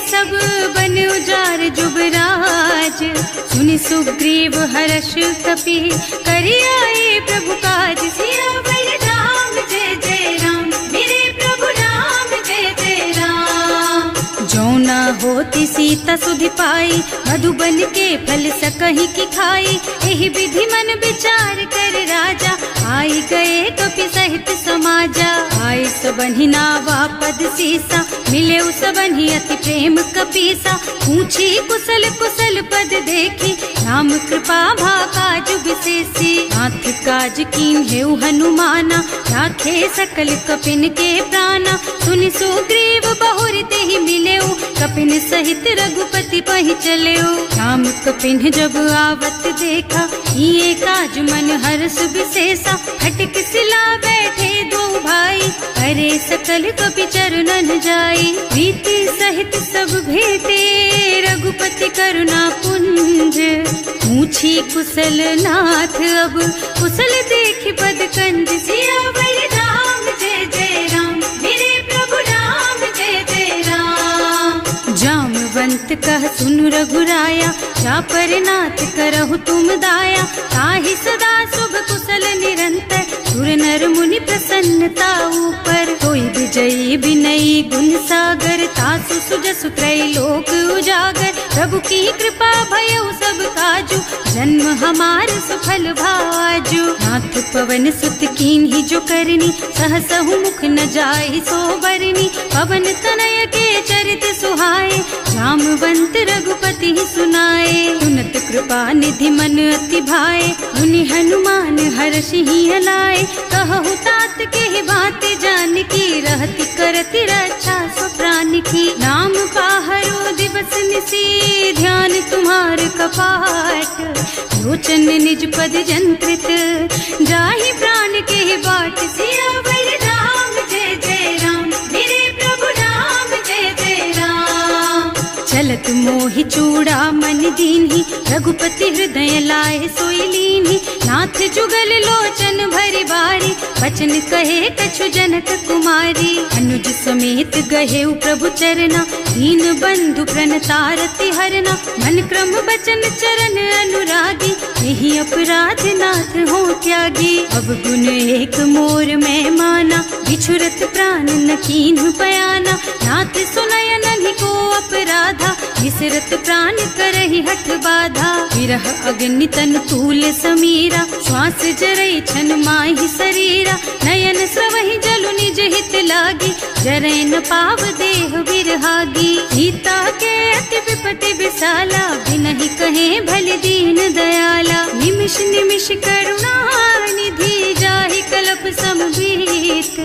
सब, बन उजार जुबराज। सुनि सुग्रीव हर्ष कपि, करि आए प्रभु काज। सियावर राम जय जय राम, मेरे प्रभु राम जय जय राम। जो न होती सीता सुधि पाई, मधुबन के फल सकहि की खाई। एहि विधि मन विचार कर राजा, आई गए कपि सहित समाजा। आई सबन्हि नावा पद सीसा, मिले सबन्हि अति प्रेम कपीसा। पूछी कुशल कुशल पद देखी, राम कृपा भा काज विशेषी। नाथ काज कीन्हेउ हनुमाना, राखे सकल कपिन के प्राणा। सुनि सुग्रीव बहुर तेहि मिलेउ, कपिन सहित रघुपति पहि चल्यो। राम कपिन जब आवत देखा, ये काज मन हर्ष विशेषा। हटक सिला बैठे दो भाई, अरे सकल कपि चरणन जाई। प्रीति सहित सब भेटे, रघुपति करुणा पुंज। पूछी कुशल नाथ अब, कुशल देख पद कंज। सियावर राम जय जय राम, मेरे प्रभु राम जय जय राम। जामवंत कह सुनु रघुराया, जा पर नाथ करहु तुम दाया। ताहि सदा शुभ कुशल निरंतर, सुर नर मुनि प्रसन्नता ऊपर। कोई विजयी विनयी गुण सागर, तासु सुजसु त्रैलोक उजागर। प्रभु की कृपा भयउ सब काजू, जन्म हमार सफल भाजू। नाथ पवन सुत कीन्ही जो करनी, सहसहु मुख न जाहि सो बरनी। पवन तनय के चरित सुहाए, जामवंत रघुपति सुनाए। सुनत कृपा निधि मन अति भाए, मुनि हनुमान हर्षि हलाए। कहु तात के बात जानकी, रहति करति रक्षा सो प्राण की। नाम पाहरो दिवस निसी, ध्यान तुम्हार कपाट। लोचन निज पद जंत्रित, जाहि प्राण के बाट। सियावर राम जय जय राम, मेरे प्रभु राम जय जय राम। चलत मोहि चूड़ा मन दीन्ही, रघुपति हृदय लाए सोई लीन्ही। नाथ जुगल लोचन भरि बारी, बचन कहे कछु जनक कुमारी। अनुज समेत गहेउ प्रभु चरना, दीन बंधु प्रणतारति हरना। मन क्रम बचन चरण अनुरागी, यही अपराध नाथ हो त्यागी। अब गुण एक मोर में माना, बिछुरत प्राण न कीन्हु बयाना। नाथ सुनय नन्हि को अपराधा, विसरत प्राण करहि हठ बाधा। विरह अग्नि तन तूल समीरा, श्वास जरई छन माहि शरीरा। नयन स्रवहि जलु निज हित लागी, जरै न पाव देह बिरहागी। सीता के अति विपति विशाला, बिनहि कहे भल दीन दयाला। निमिष निमिष करुणा निधि, जाहि कल्प समबीत।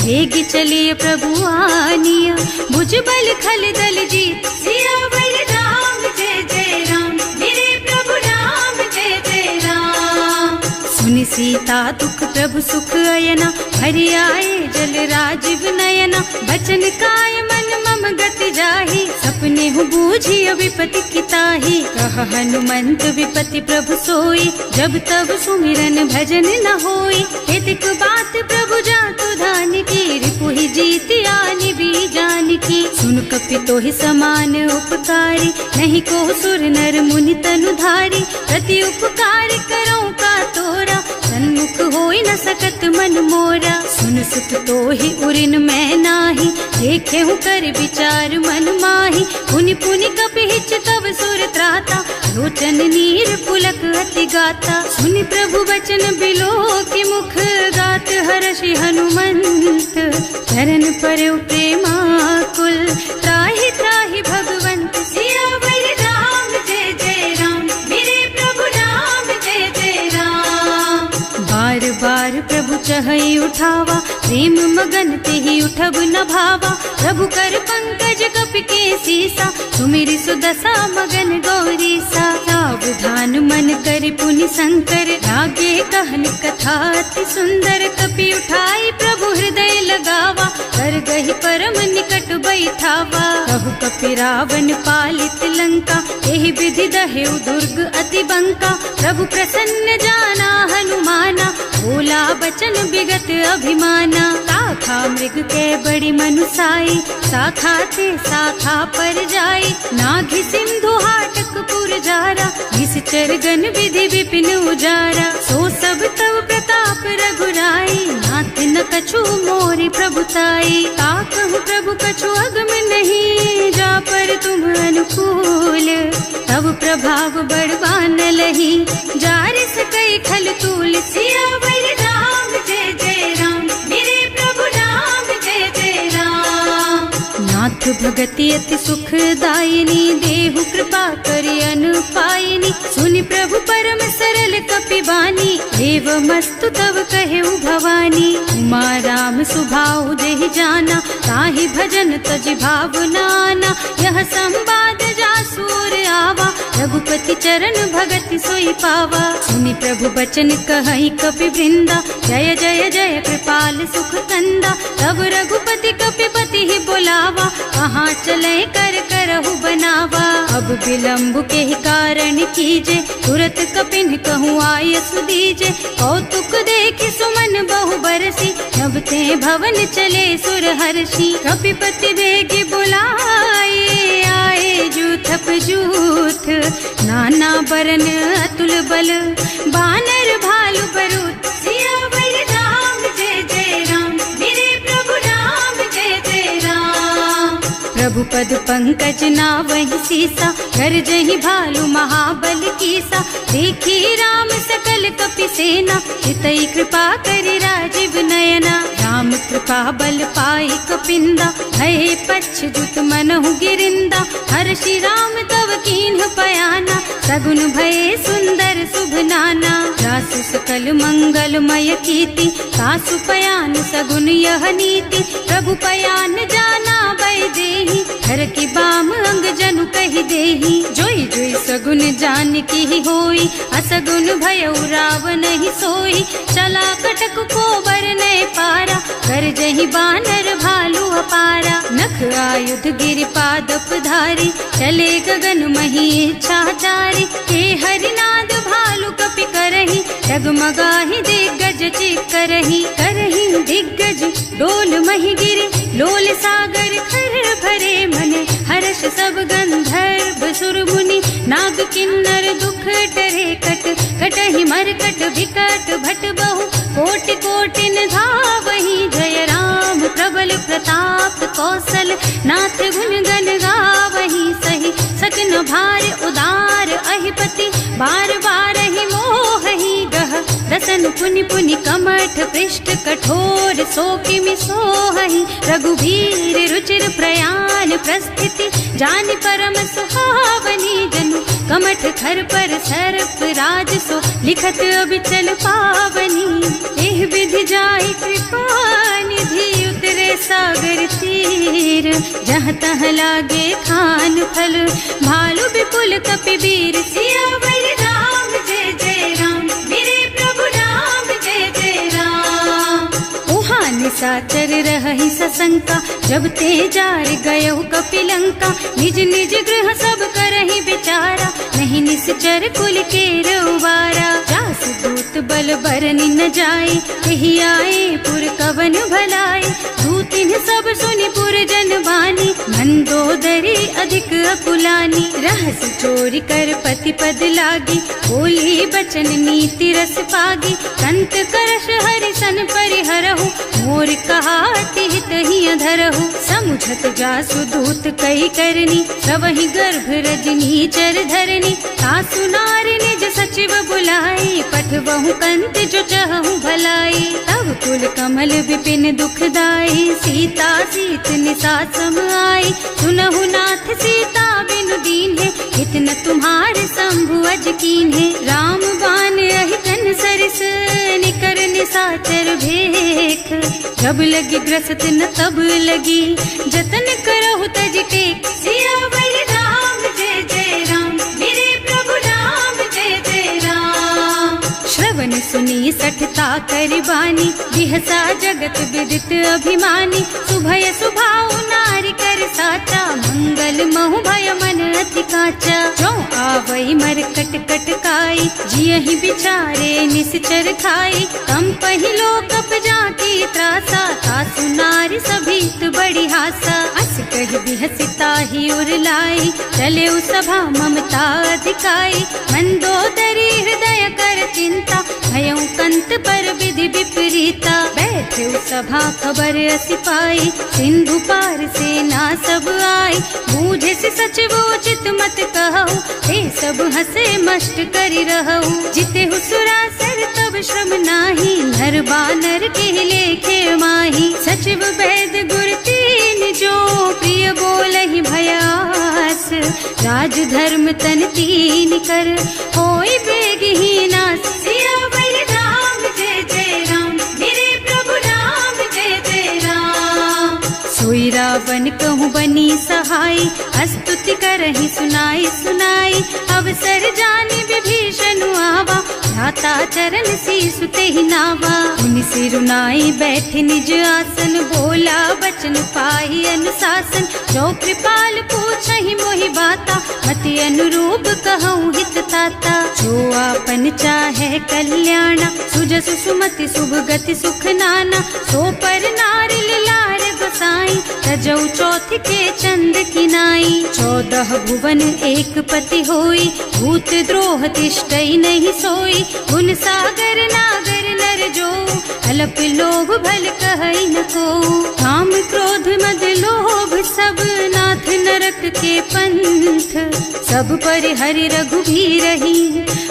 वेग चलिए प्रभु आनिया, भुज बल खल दल जीत। सियावर राम जय जय राम, मेरे प्रभु राम जय जय राम। सुनि सीता दुख प्रभु सुख अयना, हरि आए जल राजीव नयना। बचन काय मन मम गति जाहि, सपने हु बूझिय विपति किताहि। कह हनुमंत विपति प्रभु सोई, जब तब सुमिरन भजन न होई। हेतिक बात प्रभु जातु धान की, रिपुहि जीति आनि भी जान की। सुन कपि तोहि समान उपकारी, नहीं को सुर नर मुनि तनु धारी। प्रति उपकार करो का तोरा, सन्मुख होई न सकत मन मोरा। सुन सुत तोहि उरिन मैं नाही, देखे हूँ कर विचार मन माही। पुनि पुनि कपि हिच तब सुर त्राता, लोचन नीर पुलक अति गाता। सुनि प्रभु बचन बिलो की मुख, गात हर्षि हनुमंत। चरण परउ प्रेमाकुल, त्राहि त्राहि भगवंत। सियावर राम जय जय राम, मेरे प्रभु राम जय जय राम। बार बार प्रभु चहई उठावा, प्रेम मगन तेहि उठब न भावा। प्रभु कर पंकज कपि के सीसा, सुमिरि सुदशा मगन गौरीसा। सावधान मन कर पुनि शंकर, लागे कहन कथा अति सुंदर। कपि उठाई प्रभु हृदय लगावा, कर गहि परम निकट बैठावा। कहु कपि रावण पालित लंका, एहि विधि दहेउ दुर्ग अति बंका। प्रभु प्रसन्न जाना हनुमाना, बोला बचन विगत अभिमाना। शाखा मृग के बड़ी मनुसाई, शाखा ते शाखा पर जाई। नाघि सिंधु हाटक पुर जारा, निश्चर गण विधि विपिन उजारा। सो सब तव प्रताप रघुराई, नाथ न कछु मोरि प्रभुताई। ताकहु प्रभु कछु अगम नहीं, जा पर तुम अनुकूल। तब प्रभाव बड़वान लही, जार सकई खल तूल। सियावर राम जय जय राम, मेरे प्रभु राम जय जय राम। नाथ भगति अति सुखदायिनी, देहु कृपा करि अनुपायिनी। सुनि प्रभु परम सरल कपि बानी, एवमस्तु तव कहु भवानी। उमा राम सुभाऊ देहि जाना, ताहि भजन तज भावनाना। यह संवाद जासूर आवा, रघुपति चरण भगति सोई पावा। सुनि प्रभु बचन कहई कपि वृंदा, जय जय जय कृपाल सुख कंदा। तब रघुपति कपिपति ही बोलावा, कहाँ चले कर करहु बनावा। अब विलम्ब के ही कारण कीजे, तुरत कपिन कहूँ आय सुदीजे। कौतुक देखि सुमन बहु बरसी, नभ ते भवन चले सुर हर्षि। कपिपति बेगी बुलाए, आए जूथप जूथ। नाना बरन अतुल बल, बानर भालु बरूद। सियावर राम जय जय राम, मेरे प्रभु राम जय जय राम। प्रभु पद पंकज नावहि सीसा, गरजहि भालु महाबल कीसा। देखी राम सकल कपि सेना, हितई कृपा करि राजीव नयना। राम कृपा बल पाई कपिंदा, भये पच्छ्युत मनहु गिरिंदा। हर्षि राम तव कीन्ह पयाना, सगुन भये सुंदर शुभ नाना। जासु सकल मंगलमय कीर्ति, तासु पयान सगुन यह नीति। प्रभु पयान जाना बै देहि, हर की बाम अंग जनु कहि देहि। जोई जोई सगुन जान की होई, असगुन भयउ रावण ही सोई। चला कटक को बरने पारा, कर जही बानर भालू अपारा। नख आयुध गिरिपादप धारी, चले गगन मही इच्छाचारी। हे हरिनाद भालु कपि करही, डगमगाहि दिग्गज चित करही। करही दिग्गज डोल मही गिरि, लोल सागर खर भरे मन। हर्ष सब गंधर्व सुर मुनि, नाग किन्नर दुख टरे कट। कटहि मरकट विकट भट बहु, कोटि कोटि धावहि। जय राम प्रबल प्रताप कौशल, नाथ गुण गण गावहि। सही सकन भार उदार अहिपति, बार बार ही मोहि गह। रसन पुनि पुनि कमठ पृष्ठ, कठोर सोकिमि सोहहि। रघुवीर रुचिर प्रयाण प्रस्थिति, जानि परम सुहावनी। जनु कमठ खर पर सर्प राज सो, लिखत अबिचल पावनी। एह विधि जाहि कृपा निधि, उतरे सागर तीर। जहाँ तहाँ लागे खान फल, भालु विपुल कपिवीर। सियावर राम जय जय राम, मेरे प्रभु राम जय जय राम। उहाँ निशाचर रहहि सशंका, जब ते जार गयो कपिलंका। निज निज गृह सब करहि विचारा, नहीं निश्चर कुल के रउबारा। जासु दूत बल बरनि न जाई, एहि आए पुर कवन भलाई। दूतिन सब सुनि पुर जन बानी, मंदोदरी अधिक अकुलानी। रहस चोरी कर पति पद लागी, बोली बचन नीति रस पागी। कंत करश हरि सन परिहरहु, मोर कहा हित ही अधरहु। समुझत जासु दूत कई करनी, सबहि गर्भ रजनी चर धरनी। सासु नारी निज सचिव बुलाई, पठबहु कंत जो चहु भलाई। तब कुल कमल विपिन दुखदाई, सीता सीत निसा सम आई। सुनहु नाथ सीता बिनु दीन्हे, इतना तुम्हारे शंभु अज कीन्हे। राम बान अहितन सरिस, निकर निसाचर भेख। जब लगी ग्रसत न तब लगी, जतन करहु तज टेक। सियावर राम जय जय राम, मेरे प्रभु राम जय जय राम। श्रवण सुनी सठता करिबानी, बिहसा जगत विदित अभिमानी। सुभय सुभाऊ नारी कर साचा, मंगल महु भय मन अति काचा। जो आवई मरकट कटकाई, जियहि विचारे निश्चर खाई। कम पहिलो कप जाकी त्रासा, तासु नारी सभीत बड़ी हासा। अस कहि बिहसिता ही उरलाई, चले सभा ममता अधिकाई। मंदोदरी हृदय कर चिंता, भयउ कंत पर विधि विपरीता। बैठे सभा खबर असी पाई, सिंधु पार सेना सब आई। बूझे से सचिवोचित मत कहु, हे सब हसे मस्त करि रहु। जिते हुसुरासर तब श्रम नाही, नर बानर के लेखे माही। सचिव वैद गुर तीन जो, प्रिय बोलहि भयास। राज धर्म तन तीन कर, होई बेगहीना। सियावर आई, स्तुति करहि सुनाई सुनाई। अवसर जानि विभीषण आवा, भ्राता चरण शीस तेहि नावा। मुनि सिरुनाई बैठे निज आसन, बोला बचन पाहि अनुशासन। जो कृपाल पूछहि मोहि बाता, मति अनुरूप कहूँ हित ताता। जो आपन चाहे कल्याणा, सुजस सुमति शुभ गति सुख नाना। सो पर नारिल लार गोसाई, तजौ चौथ के चंद किनाई। 14 भुवन एक पति होई, भूत द्रोह तिष्ठई नहीं सोई। गुण सागर नागर नर जो, अल्प लोभ भल कहई न को। काम क्रोध मद लोभ सब, नाथ नरक के पंथ। सब पर हरि रघुबीरहि,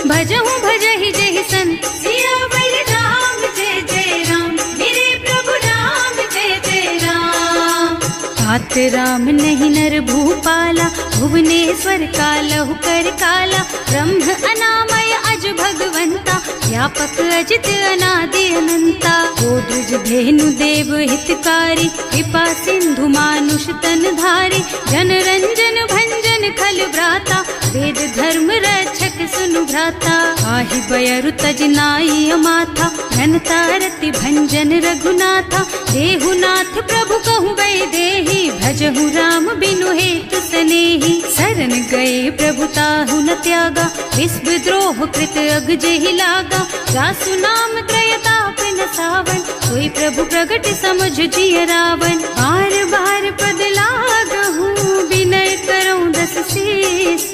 भजहु भजहि जहि संत। सियावर राम जय जय राम, मेरे प्रभु राम जय जय राम। तात राम नहीं नर भूपाला, भुवनेश्वर कालहु कर काला। ब्रह्म अनामय अज भगवंता, व्यापक अजित अनादि अनंता। गोदुज धेनु देव हितकारी, कृपा सिंधु मानुष तन धारी। जन रंजन भंजन खल भ्राता, वेद धर्म रक्षक सुनु भ्राता। आहि बयरु तज नाई अमाथा, घनता रति भंजन रघुनाथा। देहुनाथ प्रभु कहु बै देहि, भजहु राम बिनु हेतु सनेहि। शरण गए प्रभु ताहु न त्यागा, विश्व द्रोह कृत अग जेहि लागा। जासु नाम त्रयताप न सावन, सोई प्रभु प्रगट समझ जिय रावण। बार बार पद लागहु, विनय करऊं दस शीस।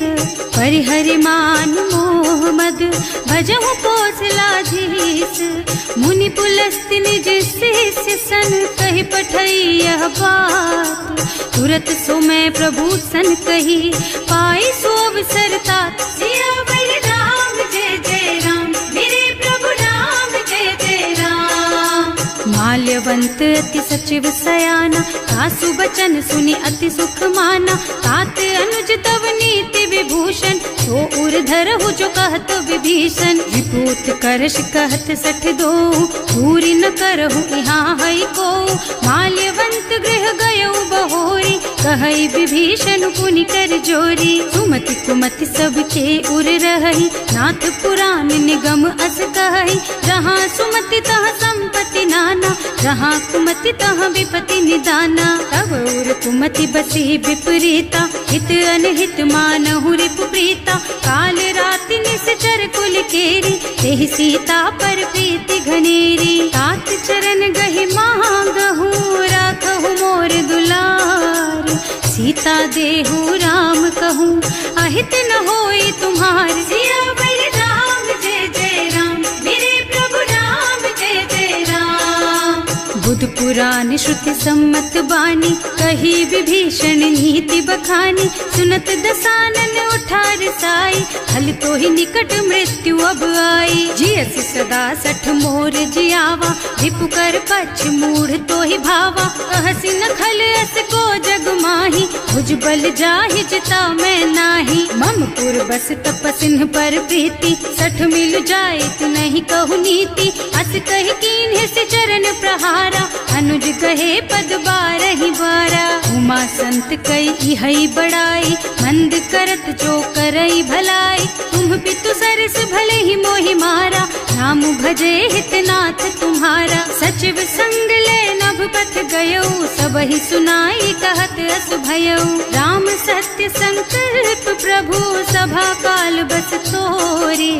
परिहरि मान मोह मद, भजहु कौशलाधीश। मुनि पुलस्त्य निज शिष्य सन, कहि पठई यह बात। तुरत सो मैं प्रभु सन कही, पाई सो अवसर तात। सियावर राम जय जय राम, मेरे प्रभु राम जय जय राम। माल्यवंत अति सचिव सयाना, तासु बचन सुनि अति सुख माना। तात अनुज तव नीति विभूषण, सो उर्धर हु जो कहत विभीषण। विभूत करश कहत 62, दूरी न करहु यहाँ हई को। माल्यवंत गृह गयौ बहोरी, कहई विभीषण पुनि कर जोरी। सुमति कुमति सबके उर रही, नाथ पुराण निगम अस कहई। जहाँ सुमति तहाँ संपत्ति नाना, जहाँ कुमति तहाँ विपत्ति निदाना। तब उर कुमति बसी विपरीता, हित अनहित मानहु रिपु प्रीता। काल राति निश्चर कुल केरी, तेहि सीता पर प्रीति घनेरी। तात चरण गहि मांगहु, राखहु मोर दुलार। सीता देहु राम कहूँ, अहित न होई तुम्हार। सियावर राम जय जय राम, मेरे प्रभु राम जय जय राम। बुध पुराण श्रुति सम्मत बानी, कही विभीषण नीति बखानी। सुनत दसानन उठार साई, हल तो ही निकट मृत्यु अब आई। जियस सदा 60 मोर जियावा, रिपु कर पक्ष मूढ़ तो ही भावा। कहसी न खल अस को जग माही, भुज बल जाहि जिता मैं नाही। मम पुर बस तपसिन्ह पर प्रीति, 60 मिल जाए तु नहीं कहु नीति। अस कहि कीन्ह से चरण प्रहारा, अनुज कहे पद बारहि बारा। उमा संत कई हई बड़ाई, मंद करत जो करई भलाई। तुम पितु सरस भले ही मोहि मारा, नाम भजे हितनाथ तुम्हारा। सचिव संग ले नभ पथ गयो, सबहि सुनाई कहत अस भयो। राम सत्य संकल्प प्रभु, सभा काल बस तोरे।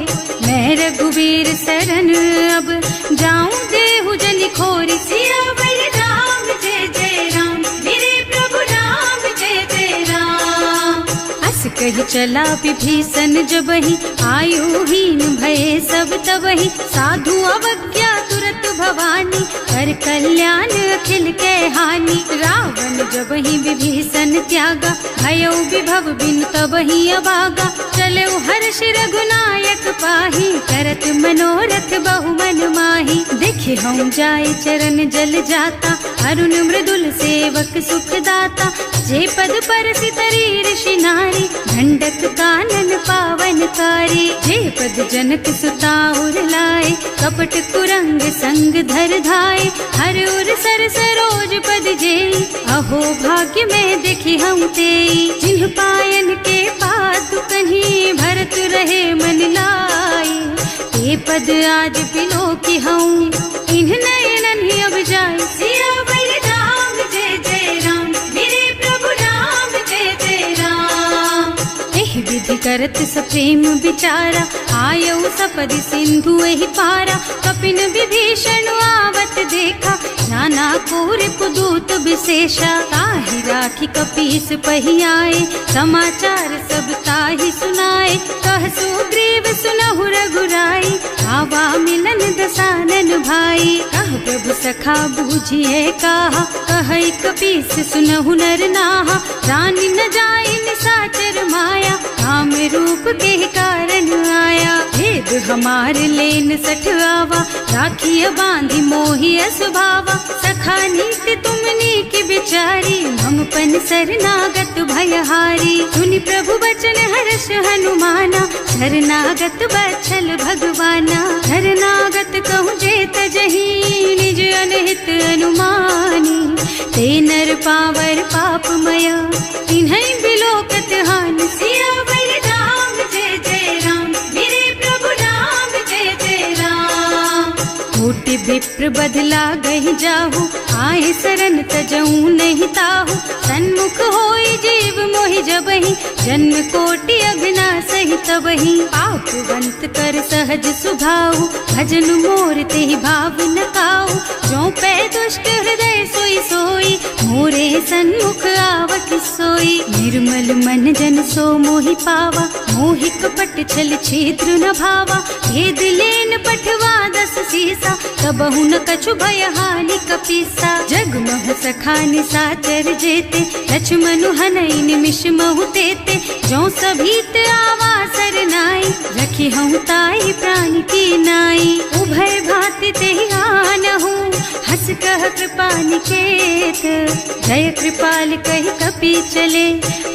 मैं रघुबीर शरण अब, जाऊं देहु जनि खोरी। सियावर राम जय जय राम, मेरे प्रभु राम जय जय राम। अस कहि चला विभीषण जबहि, आयुहीन भये सब तबहि। साधु अवज्ञा तुरत भवानी, कर कल्याण अखिल के हानि। रावण जबहि विभीषण त्यागा, भयो विभव बिनु तबहि अभागा। चले हर्ष रघुनायक पाही, करत मनोरथ बहु मन माही। देखे हम जाय चरण जल जाता, अरुण मृदुल सेवक सुख दाता। जे पद पर सितरी ऋषि नारी, ढंडक कानन पावन कारी। जे पद जनक सुता उर लाए, आए, कपट कुरंग संग धर धाए, हर उर सर सरोज पद जेई, अहो भाग्य में देखी हम तेई, जिन्ह पायन के पादु कन्ही भरत रहे मन लाई, ये पद आज बिलो की हूँ इन्ह नयनन ही अब जाए, सियावर राम जय जय राम, मेरे प्रभु राम जय जय राम। एहि विधि करत सप्रेम विचारा, आयऊ सपदि सिंधु एहि पारा, कपिन विभीषण आवत देखा, नाना कोर पुदूत विशेषा, ताहि राखी कपीस पही आए, समाचार सब ताहि सुनाए, कह सुग्रीव सुनहु रघुराई, आवा मिलन दसानन भाई, कह प्रभु सखा बूझिए कहा, कह कपीस सुनहु नर नाहा, रानी न जाए निशाचर माया, काम रूप के कारण आया, भेद हमार लेन सठ आवा, राखिय बांधी मोहि स्वभावा, सखा नीति तुमनी की बिचारी, हम पन शरणागत भयहारी, सुनि प्रभु बचन हर्ष हनुमाना, शरणागत बछल भगवाना, शरणागत कहूँ जेत जही, निज अनहित अनुमानी, ते नर पावर पापमय, तिन्है बिलोकत हानि, सियावर राम जय जय राम, मेरे प्रभु राम जय जय राम। कोटि विप्र बदला गहि जाहु, आए शरण तजऊ नहीं ताहु, सन्मुख होई जीव मोहि जबहि, जन्म कोटि अभिनाशहि तबहि, पापवंत कर सहज सुभाऊ, भजन मोर तेहि भाव न काऊ, जो पै दुष्ट हृदय सोई सोई, मोरे सन्मुख आवत सोई, निर्मल मन जन सो मोहि पावा, मोहि कपट छल छिद्र न भावा, भेद लेन पठवा दस सीसा, तबहु न कछु भय हानि कपीसा, जगमोह सखा निशाचर जेते, लक्ष्मण हनई निमिष महु तेते, जो सभीत आवा सरनाई, रखी हूँ ताई प्राण की नाई, उभय भांति तेहि आनहु, हस कह कृपा निकेत, जय कृपाल कहि कपि चले,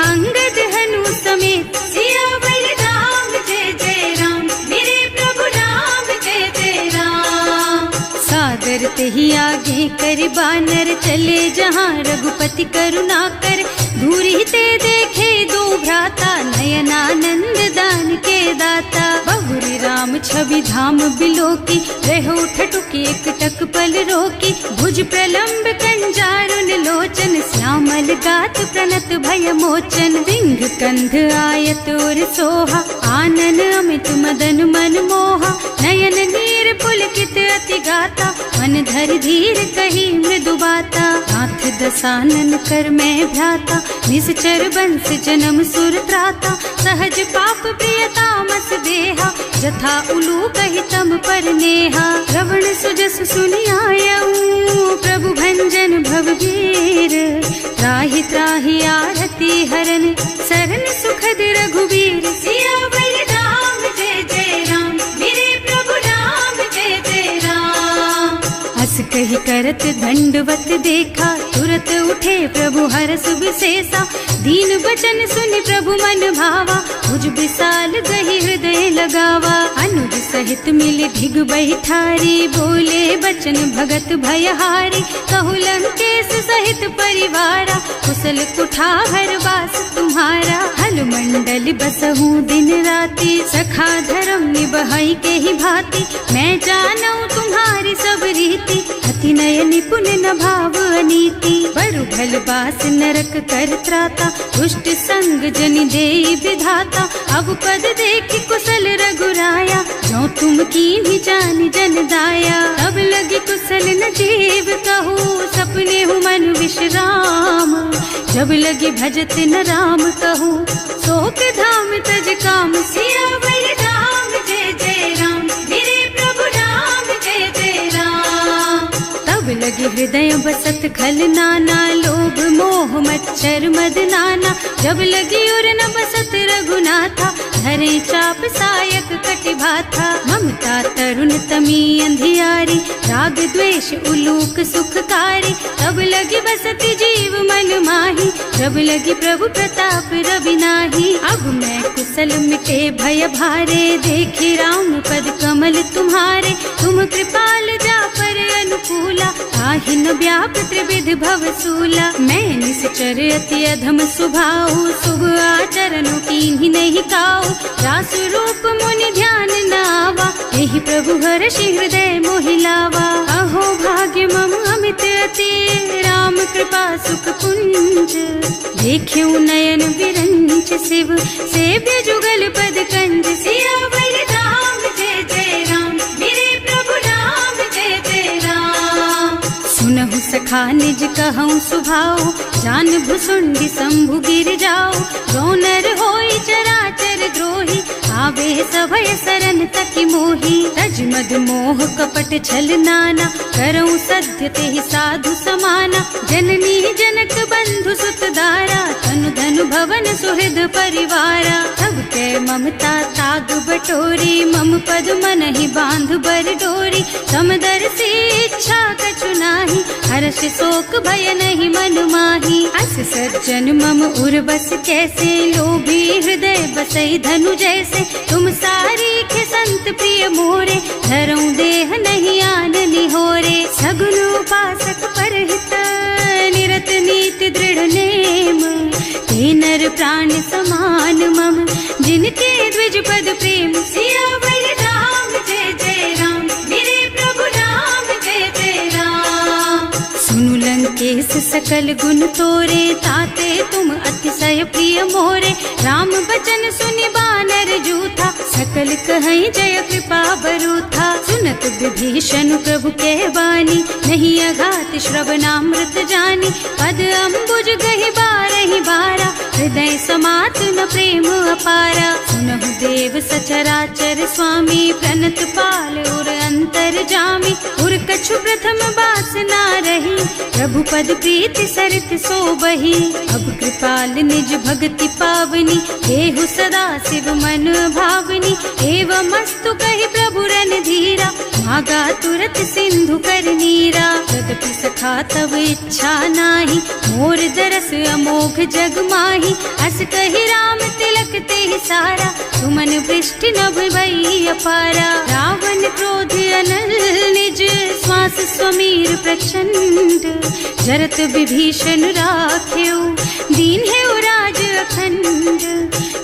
अंगद हनु समेत, सियावर राम जय जय राम, मेरे प्रभु राम जय जय राम। सादर तेहि आगे कर बानर चले, जहाँ रघुपति करुणा कर, दूरी ते देखे दो भ्राता, नयनानंद दान के दाता, बहुरी राम छवि धाम बिलोकी, रहो ठटुकी एक टक पल रोकी, भुज प्रलंब कंजारुन लोचन, श्यामल गात प्रणत भय मोचन, सिंह कंध आयत और सोहा, आनन अमित मदन मन मोहा, नयन नीर पुलकित अति गाता, मन धर धीर कही मृदु बाता, नाथ दसानन कर मैं भ्राता, निश्चर बंस जन्म सुर त्राता, सहज पाप प्रियतामस देहा, जथा उलू कहि तम पर नेहा, श्रवण सुजस सुनि आयऊ, प्रभु भंजन भवभीर, त्राहि त्राहि आरती हरन, सरन सुखद रघुबीर, सियावर राम जय जय राम, मेरे प्रभु राम जय जय राम। हस कहि करत दंडवत देखा, तुरत उठे प्रभु हरस विशेषा, दीन बचन सुनि प्रभु मन भावा, भुज विशाल गहि हृदय लगावा, अनुज सहित मिल धिग बैठारी, बोले बचन भगत भयहारी, कहु लंकेश सहित परिवारा, कुशल कुठार वास तुम्हारा, हल मंडल बसहु दिन राति, सखा धर्म निबहई के ही भांति, मैं जानऊ तुम्हारी सब रीति, अति नय निपुण न भाव अनीति, बड़ु भल बास नरक कर त्राता, दुष्ट संग जन देई विधाता, अब पद देखि कुशल रघुराया, जो तुम कीन्ही जान जन दाया, अब लगी कुशल न जीव कहू, सपने हूँ मन विश्राम, जब लगी भजत न राम कहू, शोक धाम तज काम, सियावर राम जय जय राम, मेरे प्रभु राम जय जय राम। तब लगी हृदय बसत खल नाना, लोभ मोह मच्छर मद नाना, जब लगी उर न बसत रघुनाथा, धरे चाप सायक कटिभा था। ममता तरुण तमी अंधियारी, राग द्वेष उलूक सुखकारी, तब लगी बसती जीव मन माही, जब लगी प्रभु प्रताप रवि नाही। अब मैं कुशल मिटे भय भारे, देखी राम पद कमल तुम्हारे, तुम कृपाल जा पर अनुकूला, आहि न व्याप त्रिविध भव सूला। मैं निश्चर अति अधम स्वभाव, शुभ आचरण कीन्ही नहीं काऊ, रास रूप मुनि ध्यान न आवा, यही प्रभु हर्षि हृदय मोहि लावा। अहो भाग्य मम अमित अति, राम कृपा सुख कुंज, देख्यु नयन विरंच शिव, सेव्य जुगल पद कंज। सियावर राम जय जय राम, मेरे प्रभु राम जय जय राम। सुनहु सखा निज कहूँ सुभाऊ, जान भुसुंडी शंभु गिर जाओ, गौनर होई चराचर द्रोही, आवे सभय शरण तकी मोही। तज मद मोह कपट छल नाना, करऊँ सत्य तेहि साधु समाना, जननी जनक बंधु सुत दारा, तनु धनु भवन सुहृद परिवारा। तब कै ममता ताग बटोरी, मम पद मनहि बांध बर डोरी, समदर्शी इच्छा कछु नाही, हर्ष शोक भय नहीं मन माही। अस सज्जन मम उर बस कैसे, लोभी हृदय बसई धनु जैसे, तुम सारी के संत प्रिय मोरे, धरऊं देह नहीं आन निहोरे। सगुन उपासक परहित, निरत नीति दृढ़ नेम, ते नर प्राण समान मम, जिनके द्विज पद प्रेम। सियावर राम जय जय राम, मेरे प्रभु राम जय जय राम। सुनु लंकेश सकल गुण तोरे, ताते तुम अतिशय प्रिय मोरे, राम बचन सुनि बानर जूथा, सकल कहई जय कृपा बरूथा। सुनत विभीषण प्रभु के बानी, नहीं अघात श्रवणामृत जानी, पद अम्बुज गहि बारहि बारा, हृदय समात न प्रेम अपारा। सुनहु देव सचराचर स्वामी, प्रणत पाल उर अंतर जामी, उर कछु प्रथम बास ना रही, प्रभु पद प्रीति सरित सोबही। अब कृपाल निज भक्ति पावनी, देहु सदा शिव मन भावनी, एवं मस्तु कहि प्रभु रन धीरा, मागा तुरत सिंधु कर नीरा। यद्यपि सखा तब इच्छा नाही, मोर दरस अमोघ जग माही, अस कहि राम तिलक तेहि सारा, सुमन वृष्टि नभ भई अपारा। रावण क्रोध अनल निज, श्वास स्वमीर प्रचंड, जरत विभीषण राख्यो, दीन है राज अखंड।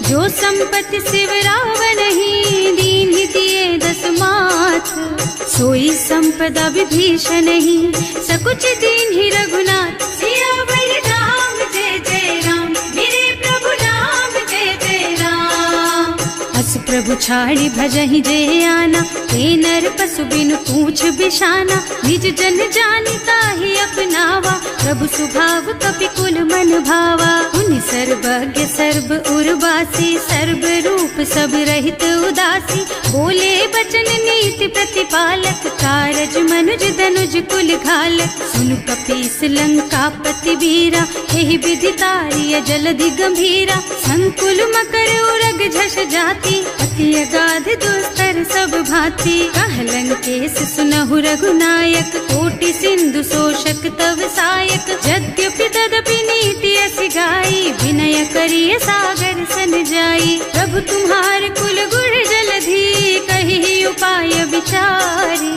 जो संपत्ति शिव रावण ही, दीन ही दिए दस माथ, सोई संपदा विभीषण ही, सकुच दीन ही रघुनाथ। सियावर राम जय जय राम, मेरे प्रभु राम जय जय राम। अस प्रभु छाड़ी भजहि जय आना, ते नर पशु बिनु पूछ बिशाना, निज जन जानि ताहि अपनावा, प्रभु स्वभाव कपि कुल मन भावा। उनि सर्वज्ञ सर्व उर्वासी, सर्व रूप सब रहित उदासी, बोले बचन नीति प्रतिपालक, कारज मनुज धनुज कुल घालक। सुनु कपीस लंकापति वीरा, एहि विधि तारिय जलधि गंभीरा, संकुल मकर उरग झष जाति, अति अगाध दुस्तर सब भांति। कह लंकेश सुनहु रघुनायक, कोटि सिंधु शोषक तव सायक, यद्यपि तदपि नीति असि गाई, विनय करिय सागर सन जाई। प्रभु तुम्हार कुल गुण जलधि, कहि उपाय विचारी,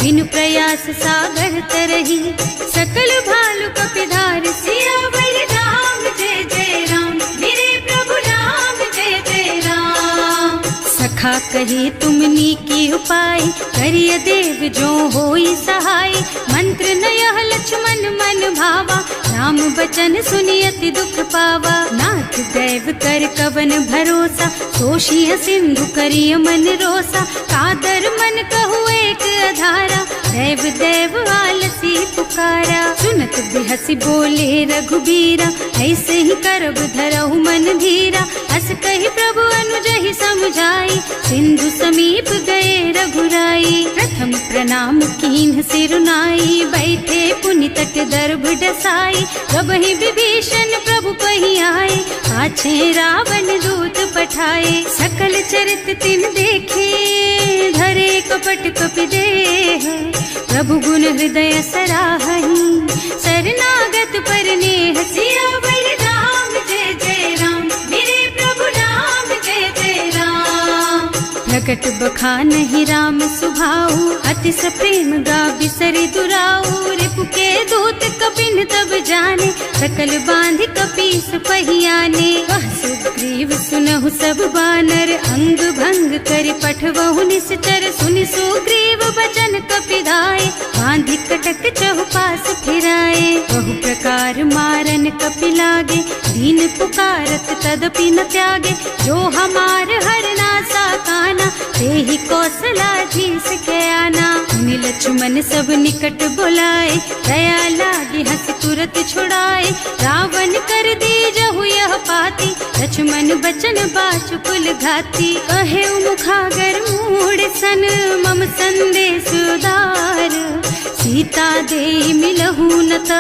बिनु प्रयास सागर तरही, सकल भालु कपिधार। सियावर राम जय जय राम, मेरे प्रभु राम जय जय राम। सखा कही तुमनी की उपाय, करिय देव जो होई सहाय, मंत्र नयह लक्ष्मण मन भावा, राम बचन सुनि अति दुख पावा। नाथ दैव कर कवन भरोसा, सोषिय सिंधु करिय मन रोसा, कादर मन कहु एक अधारा, दैव दैव आलसी पुकारा। सुनत बिहसी बोले रघुबीरा, ऐसे ही करब धरहु मन धीरा, अस कहि प्रभु अनुजहि समझाई, सिंधु समीप गए रघुराई। प्रथम प्रथम प्रणाम कीन्ह सिरुनाई, बैठे पुनि तट दर्भ डसाई। जब ही विभीषण प्रभु पही आए, पाछे रावण दूत पठाए। सकल चरित तिन देखे, धरे कपट कपि देह। प्रभु गुण हृदय सराहहि, शरणागत पर नेह। सियावर राम जय जय राम, मेरे प्रभु राम जय जय राम। प्रकट बखानहि राम सुभाऊ, अति सप्रेम गा बिसरि दुराऊ। रिपु के दूत कपिन तब जाने, सकल बांधि कपीस पहियाने। वह सुग्रीव सुनहु सब बानर, अंग भंग करि पठवहु निश्चर। सुनि सुग्रीव बचन कपिधाय, बांधि कटक चहुपास फिराए। बहु प्रकार मारन कपि लागे, दीन पुकारत तदपि न त्यागे। जो हमार हरना सा काना, तेहि कौशलाधीश के आना। मुनि लक्ष्मण सब निकट बुलाए, दया लागी हंस तुरत छुड़ाए। रावण कर दीजहु यह पाती, लक्ष्मण बचन बाचुकुल घाती। कहे मुखागर मूढ़ सन, मम संदेश उदार। सीता दे मिलहु न त,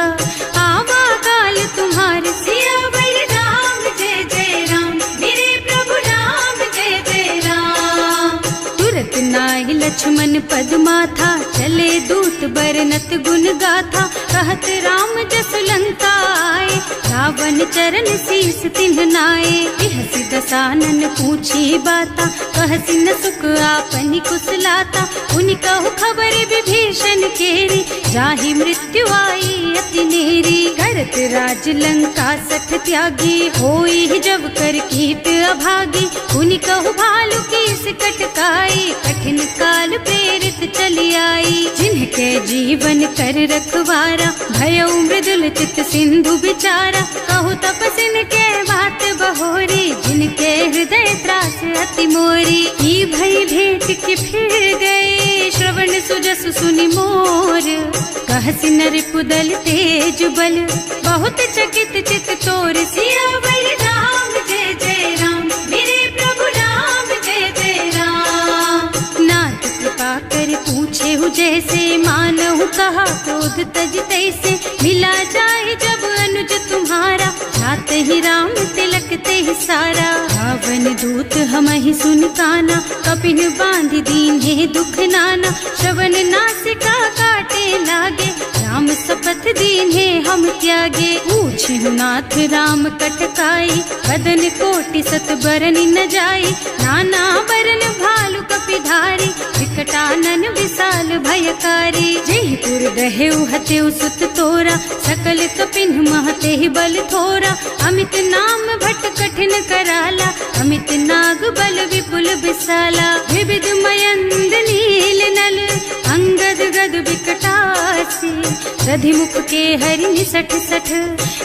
आवा काल तुम्हार। सियावर राम जय जय राम, मेरे प्रभु राम जय जय राम। तुरत नाहि लक्ष्मण पद माथा, चले दूत बरनत गुण गाथा। कहत राम जसु लंका आए, रावण चरण शीस तिन्ह नाए। बिहसि दसानन पूछी बाता, कहसि न सुख आपनि कुशलाता। उनि कहु खबर विभीषण केरी, जाहि मृत्यु आई अति नेरी। करत राज लंका सठ त्यागी, होई जब कर कीट अभागी। उनि कहु भालु कीस कटकाई, कठिन काल प्रेरित चली आई। जिनके जीवन कर रखवारा, भयउ मृदुल चित सिंधु बिचारा। कहु तपसिन के बात बहोरी, जिनके हृदय त्रास अति मोरी। की भई भेंट कि फिर गए, श्रवण सुजसु सुनि मोर। कहसि नरिपुदल तेज बल, बहुत चकित चित तोर। सियावर राम जय जय राम, मेरे प्रभु राम जय जय राम। नाथ कृपा कर पूछे हु जैसे, मानहु कहा क्रोध तज तैसे। मिला जाए जब अनुज तुम्हारा, जात ही राम तिलक ते सारा। रावण दूत हमहि सुन काना, कपिन बांधि दीन्हे दुख नाना। श्रवण नासिका काटे लागे, राम शपथ दीन्हे हम त्यागे। पूछहु नाथ राम कटकाई, बदन कोटि सत बरन न जाई। नाना बरन भालु कपिधारी, विकटानन विशाल भयकारी। जयपुर दहेउ हतेउ सुत तोरा, सकल कपिन महते ही बल थोरा। अमित नाम भट कठिन कराला, अमित नाग बल विपुल विशाला। विविध मयंद नील नल, अंगद गद विकटासी। दधिमुख के हरि निसठ सठ,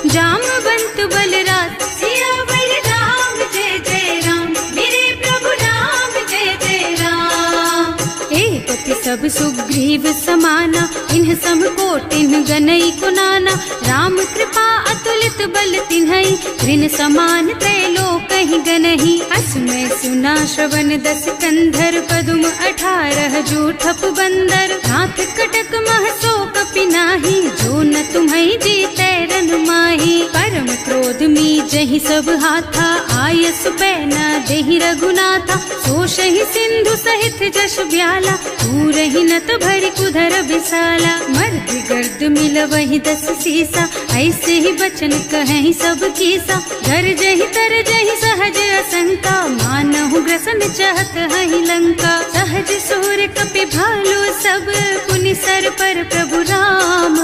जामवंत बलराज। सियावर राम जय जय राम, मेरे प्रभु राम जय जय राम। एक सब सुग्रीव समाना, इन्ह सम कोटिन गनई कुनाना। राम कृपा अतुलित बल तिन्हई, ऋण समान त्रैलोकहि गनहि। असमय सुना श्रवण दस कंधर, पदुम 18 जूठप बंदर। हाथ कटक मह सो कपि नाही, जो न तुम्हई जीतै रन माही। परम क्रोध मी जहि सब हाथा, आयस पैना देहि रघुनाथा। सोषहि सिंधु सहित जश ब्याला, पूरहि नत भरि कुधर विशाला। मर्द गर्द मिलवहि 10 सीसा, ऐसे ही बचन कहें सब कीसा। गरजहि तरजहि सहज असंका, मानहु ग्रसन चाहत हहि लंका। सहज सूर कपि भालु सब, पुनि सर पर प्रभु राम।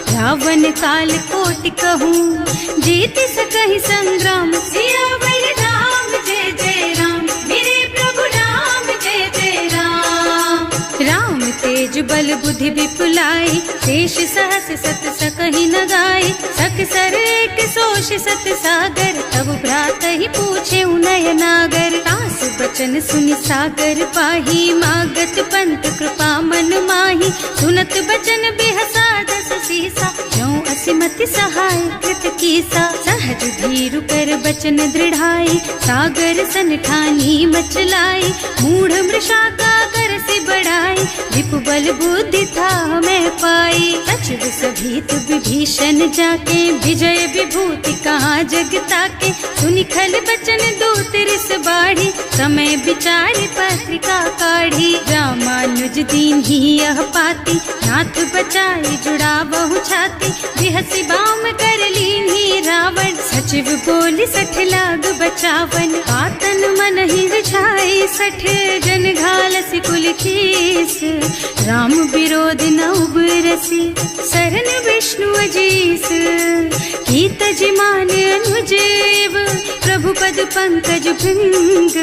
रावण काल कोटि कहूँ, जीत सकहि संग्राम। सियावर राम जय जय राम, मेरे प्रभु राम जय जय राम। राम तेज बल बुद्धि विपुलाई, शेष सहस सत सकहि न गाई। सक सर एक सोष सत सागर, तब भ्रात ही पूछे उनय नागर। दास बचन सुनि सागर पाही, मागत पंत कृपा मन माही। सुनत बचन बिहसा 10 सीसा, ज्यों असिमति सहाय कृत कीसा। सहज धीरु कर बचन दृढ़ाई, सागर सन ठानी मचलाई। मूढ़ मृषा का कर से बढ़ाई, लाई, रिपु बल बुद्धि था मैं पाई। सचिव सभीत विभीषण जाके, विजय विभूति कहाँ जगता के। सुनि खल बचन दूत रिस बाढ़ी, समय विचारी पत्रिका काढ़ी। रामानुज दीन ही यह पाती, नाथ बचाई जुड़ा बहु छाती। बिहसी बाम कर लीन ही रावण, सचिव बोली 60 लाग बचावन। आतन मन ही रिझाई 60, जन घालस कुल कीस। राम विरोध न उबरसी, शरण विष्णु अजीस। की तज मान अनुजेव, प्रभु पद पंकज भृंग।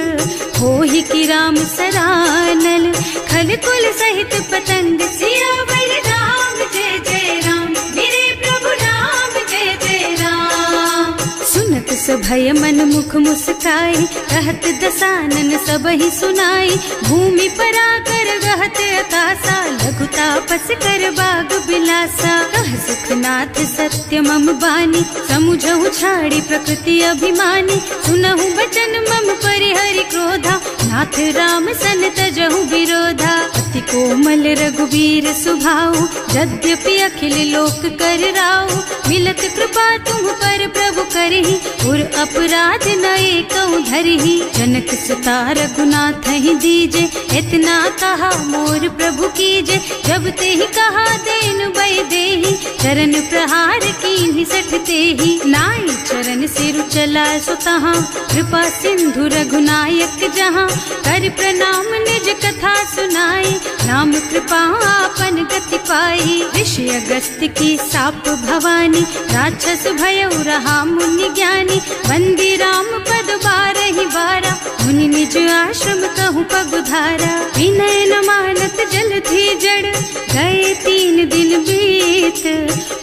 होहि की राम सरानल, खल कुल सहित पतंग। सियावर राम जय जय राम, मेरे प्रभु राम जय जय राम। सुनत सभय मन मुख मुस्काई, कहत दसानन सब ही सुनाई। भूमि परा कर गहत अकासा, लघु तापस कर बाग बिलासा। कह सुखनाथ सत्य मम बानी, समुझहु छाड़ी प्रकृति अभिमानी। सुनहु बचन मम परिहरि क्रोधा, नाथ राम सन तजहु विरोधा। अति कोमल रघुवीर सुभाऊ, यद्यपि अखिल लोक कर राऊ। मिलत कृपा तुम पर प्रभु करही, और अपराध न एकौ धरही। जनक सुता रघुनाथ ही दीजे, इतना कहा मोर प्रभु कीजे। जब ते ही कहा देन बय देही, चरण प्रहार कीन्ही 60 तेही। नाई चरण सिरु चला सुतहाँ, कृपा सिंधु रघुनायक जहाँ। कर प्रणाम निज कथा सुनाई, नाम कृपा आपन गति पाई। ऋषि अगस्त्य की साप भवानी, राक्षस भयउ रहा मुनि ज्ञानी। बंदी राम पद 12 बारा, मुनि निज आश्रम कहूँ पगुधारा। विनय न मानत जल थी जड़, गए 3 दिन बीत।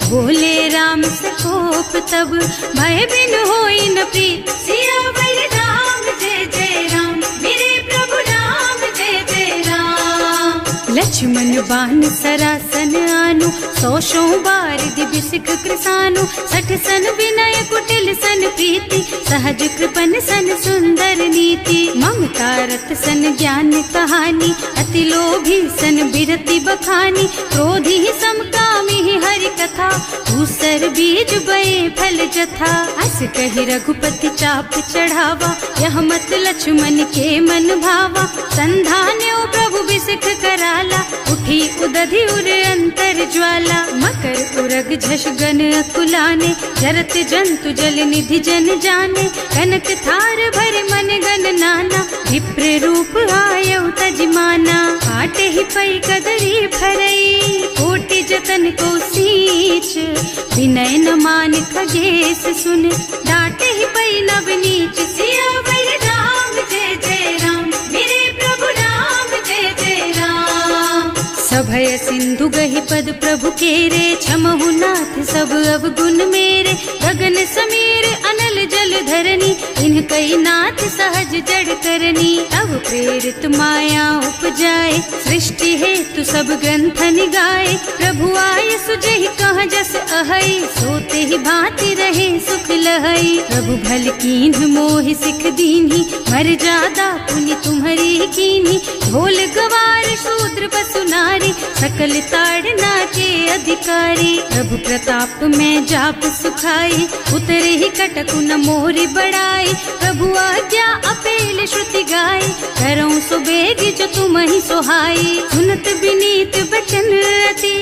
बोले राम सकोप तब, भय बिन होई न प्रीत। सियावर राम जय जय राम, मेरे प्रभु राम जय जय राम। लक्ष्मण बान सरासन आनु, 100 बार दिव्य सिख कृसानु। 60 सन विनय कुटिल सन प्रीति, सहज कृपन सन सुंदर नीति। ममता रत सन ज्ञान कहानी, अति लोभी सन बिरति बखानी। क्रोधी समकामी हरि कथा, दूसर बीज बये फल जथा। अस कहि रघुपति चाप चढ़ावा, यह मत लक्ष्मण के मन भावा। संधान्यो प्रभु बिसिख कराला, उठी उदधि उर अंतर ज्वाला। मकर उरग झष गन अकुलाने, जरत जंतु जल निधि जन जाने। कनक थार भर मन गन नाना, विप्र रूप आयउ तजमाना। काटे ही पै कदरी भरई, कोटि जतन को सींच। विनय न मान खगेश सुन, डांटे ही पै नव नीच। सियावर राम जय जय राम, मेरे प्रभु राम जय जय राम। सभय सिंधु गहि पद प्रभु केरे, क्षमहु नाथ सब अवगुण मेरे। गगन समीर अनल जल धरनी, इन्ह कई नाथ सहज जड़ करनी। तब प्रेरित माया उपजाए, सृष्टि हेतु सब ग्रंथ निगाए। प्रभु आय सुजहि कहाँ जस अहै, सोते ही भांति रहे सुख लहै। प्रभु भल कीन्ह मोहि सिख दीन्ही, मर जादा पुनि तुम्हरी कीन्ही। ढोल गवार शूद्र पशु नारी, सकल ताड़ना के अधिकारी। प्रभु प्रताप में जाप सुखाई, उतरे ही कटकु न मोरी बड़ाई। प्रभु आज्ञा अपेल श्रुति गाई, करऊं सुबेग जो तुम ही सोहाई। सुनत विनीत बचन अति,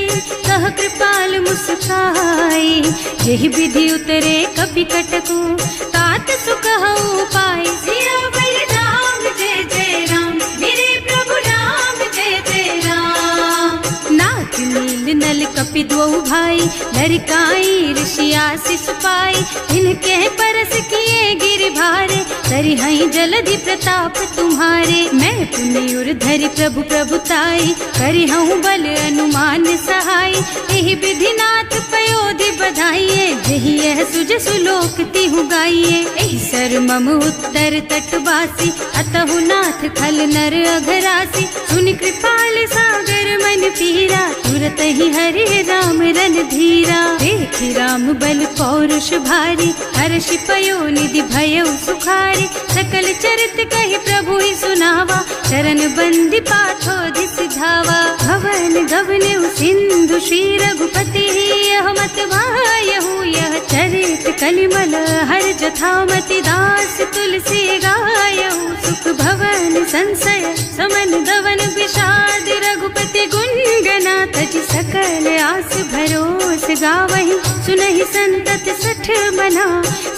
कह कृपाल मुस्काई। यही विधि उतरे कपि कटकु, तात सुकहु पाई। सियावर राम जय जय राम, मेरे प्रभु राम जय जय राम। नाथ नील नल कपि द्वौ भाई, लरिकाई ऋषि आशीष पाई। इनके परस किए गिर भारे, तरिहै जलधि प्रताप तुम्हारे। मैं पुनि उर धरि प्रभु प्रभुताई, करिहूँ बल अनुमान सहाय। यही विधि नाथ पयोधि बधाइए, जही यह सुज सुलोक तिहु गाइए। एहि सर मम उत्तर तटवासी, अतहु नाथ खल नर अघरासी। सुनि कृपाल सागर मन तीरा, तुरत ही हरे राम रन धीरा। देखि राम बल पौरुष भारी, हर्ष पयो निधि भयउ सुखारी। सकल चरित कहि प्रभु ही सुनावा, चरण बंदी पाथो दिस धावा। भवन गवनेउ सिंधु श्री रघुपति, यह मत वायहु यह चरित कलिमल हर जथामति। दास तुलसी गायहु सुख भवन संशय समन दवन विषाद। रघुपति गुण गना तज सकल आस भरोस गावहि। सुनहि संतत सठ मना,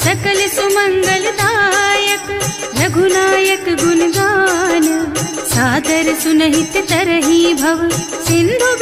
सकल सुमंगल दायक। रघुनायक गुण गान, सादर सुनहित तरहि भव। सिंधु